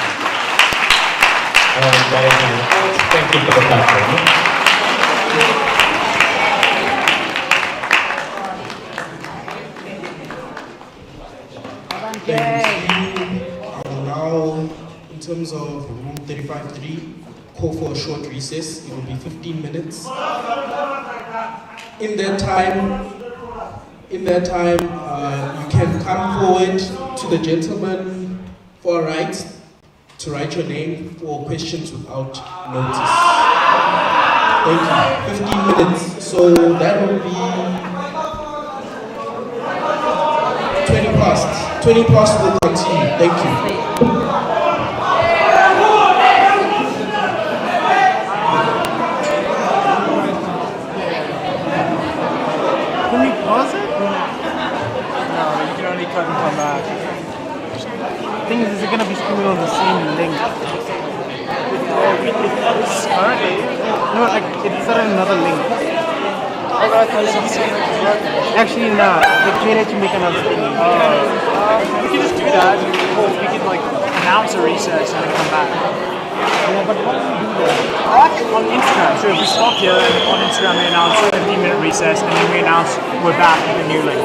That is my report. Thank you for the platform. terms of Rule 35.3, call for a short recess. It will be 15 minutes. In that time, you can come forward to the gentleman for a right to write your name for questions without notice. Thank you. 15 minutes. So that will be 20 past. 20 past will continue. Thank you. Can we pause it? No, you can only cut and come back. The thing is it going to be screwing on the same link? Currently? No, like, it's on another link. Actually, nah. Like, they let you make another thing. We can just do that. Or we can, like, announce a recess and then come back. Yeah, but how do we do that? On Instagram. So if we stop here and on Instagram we announce a 15-minute recess and then we announce we're back with a new link.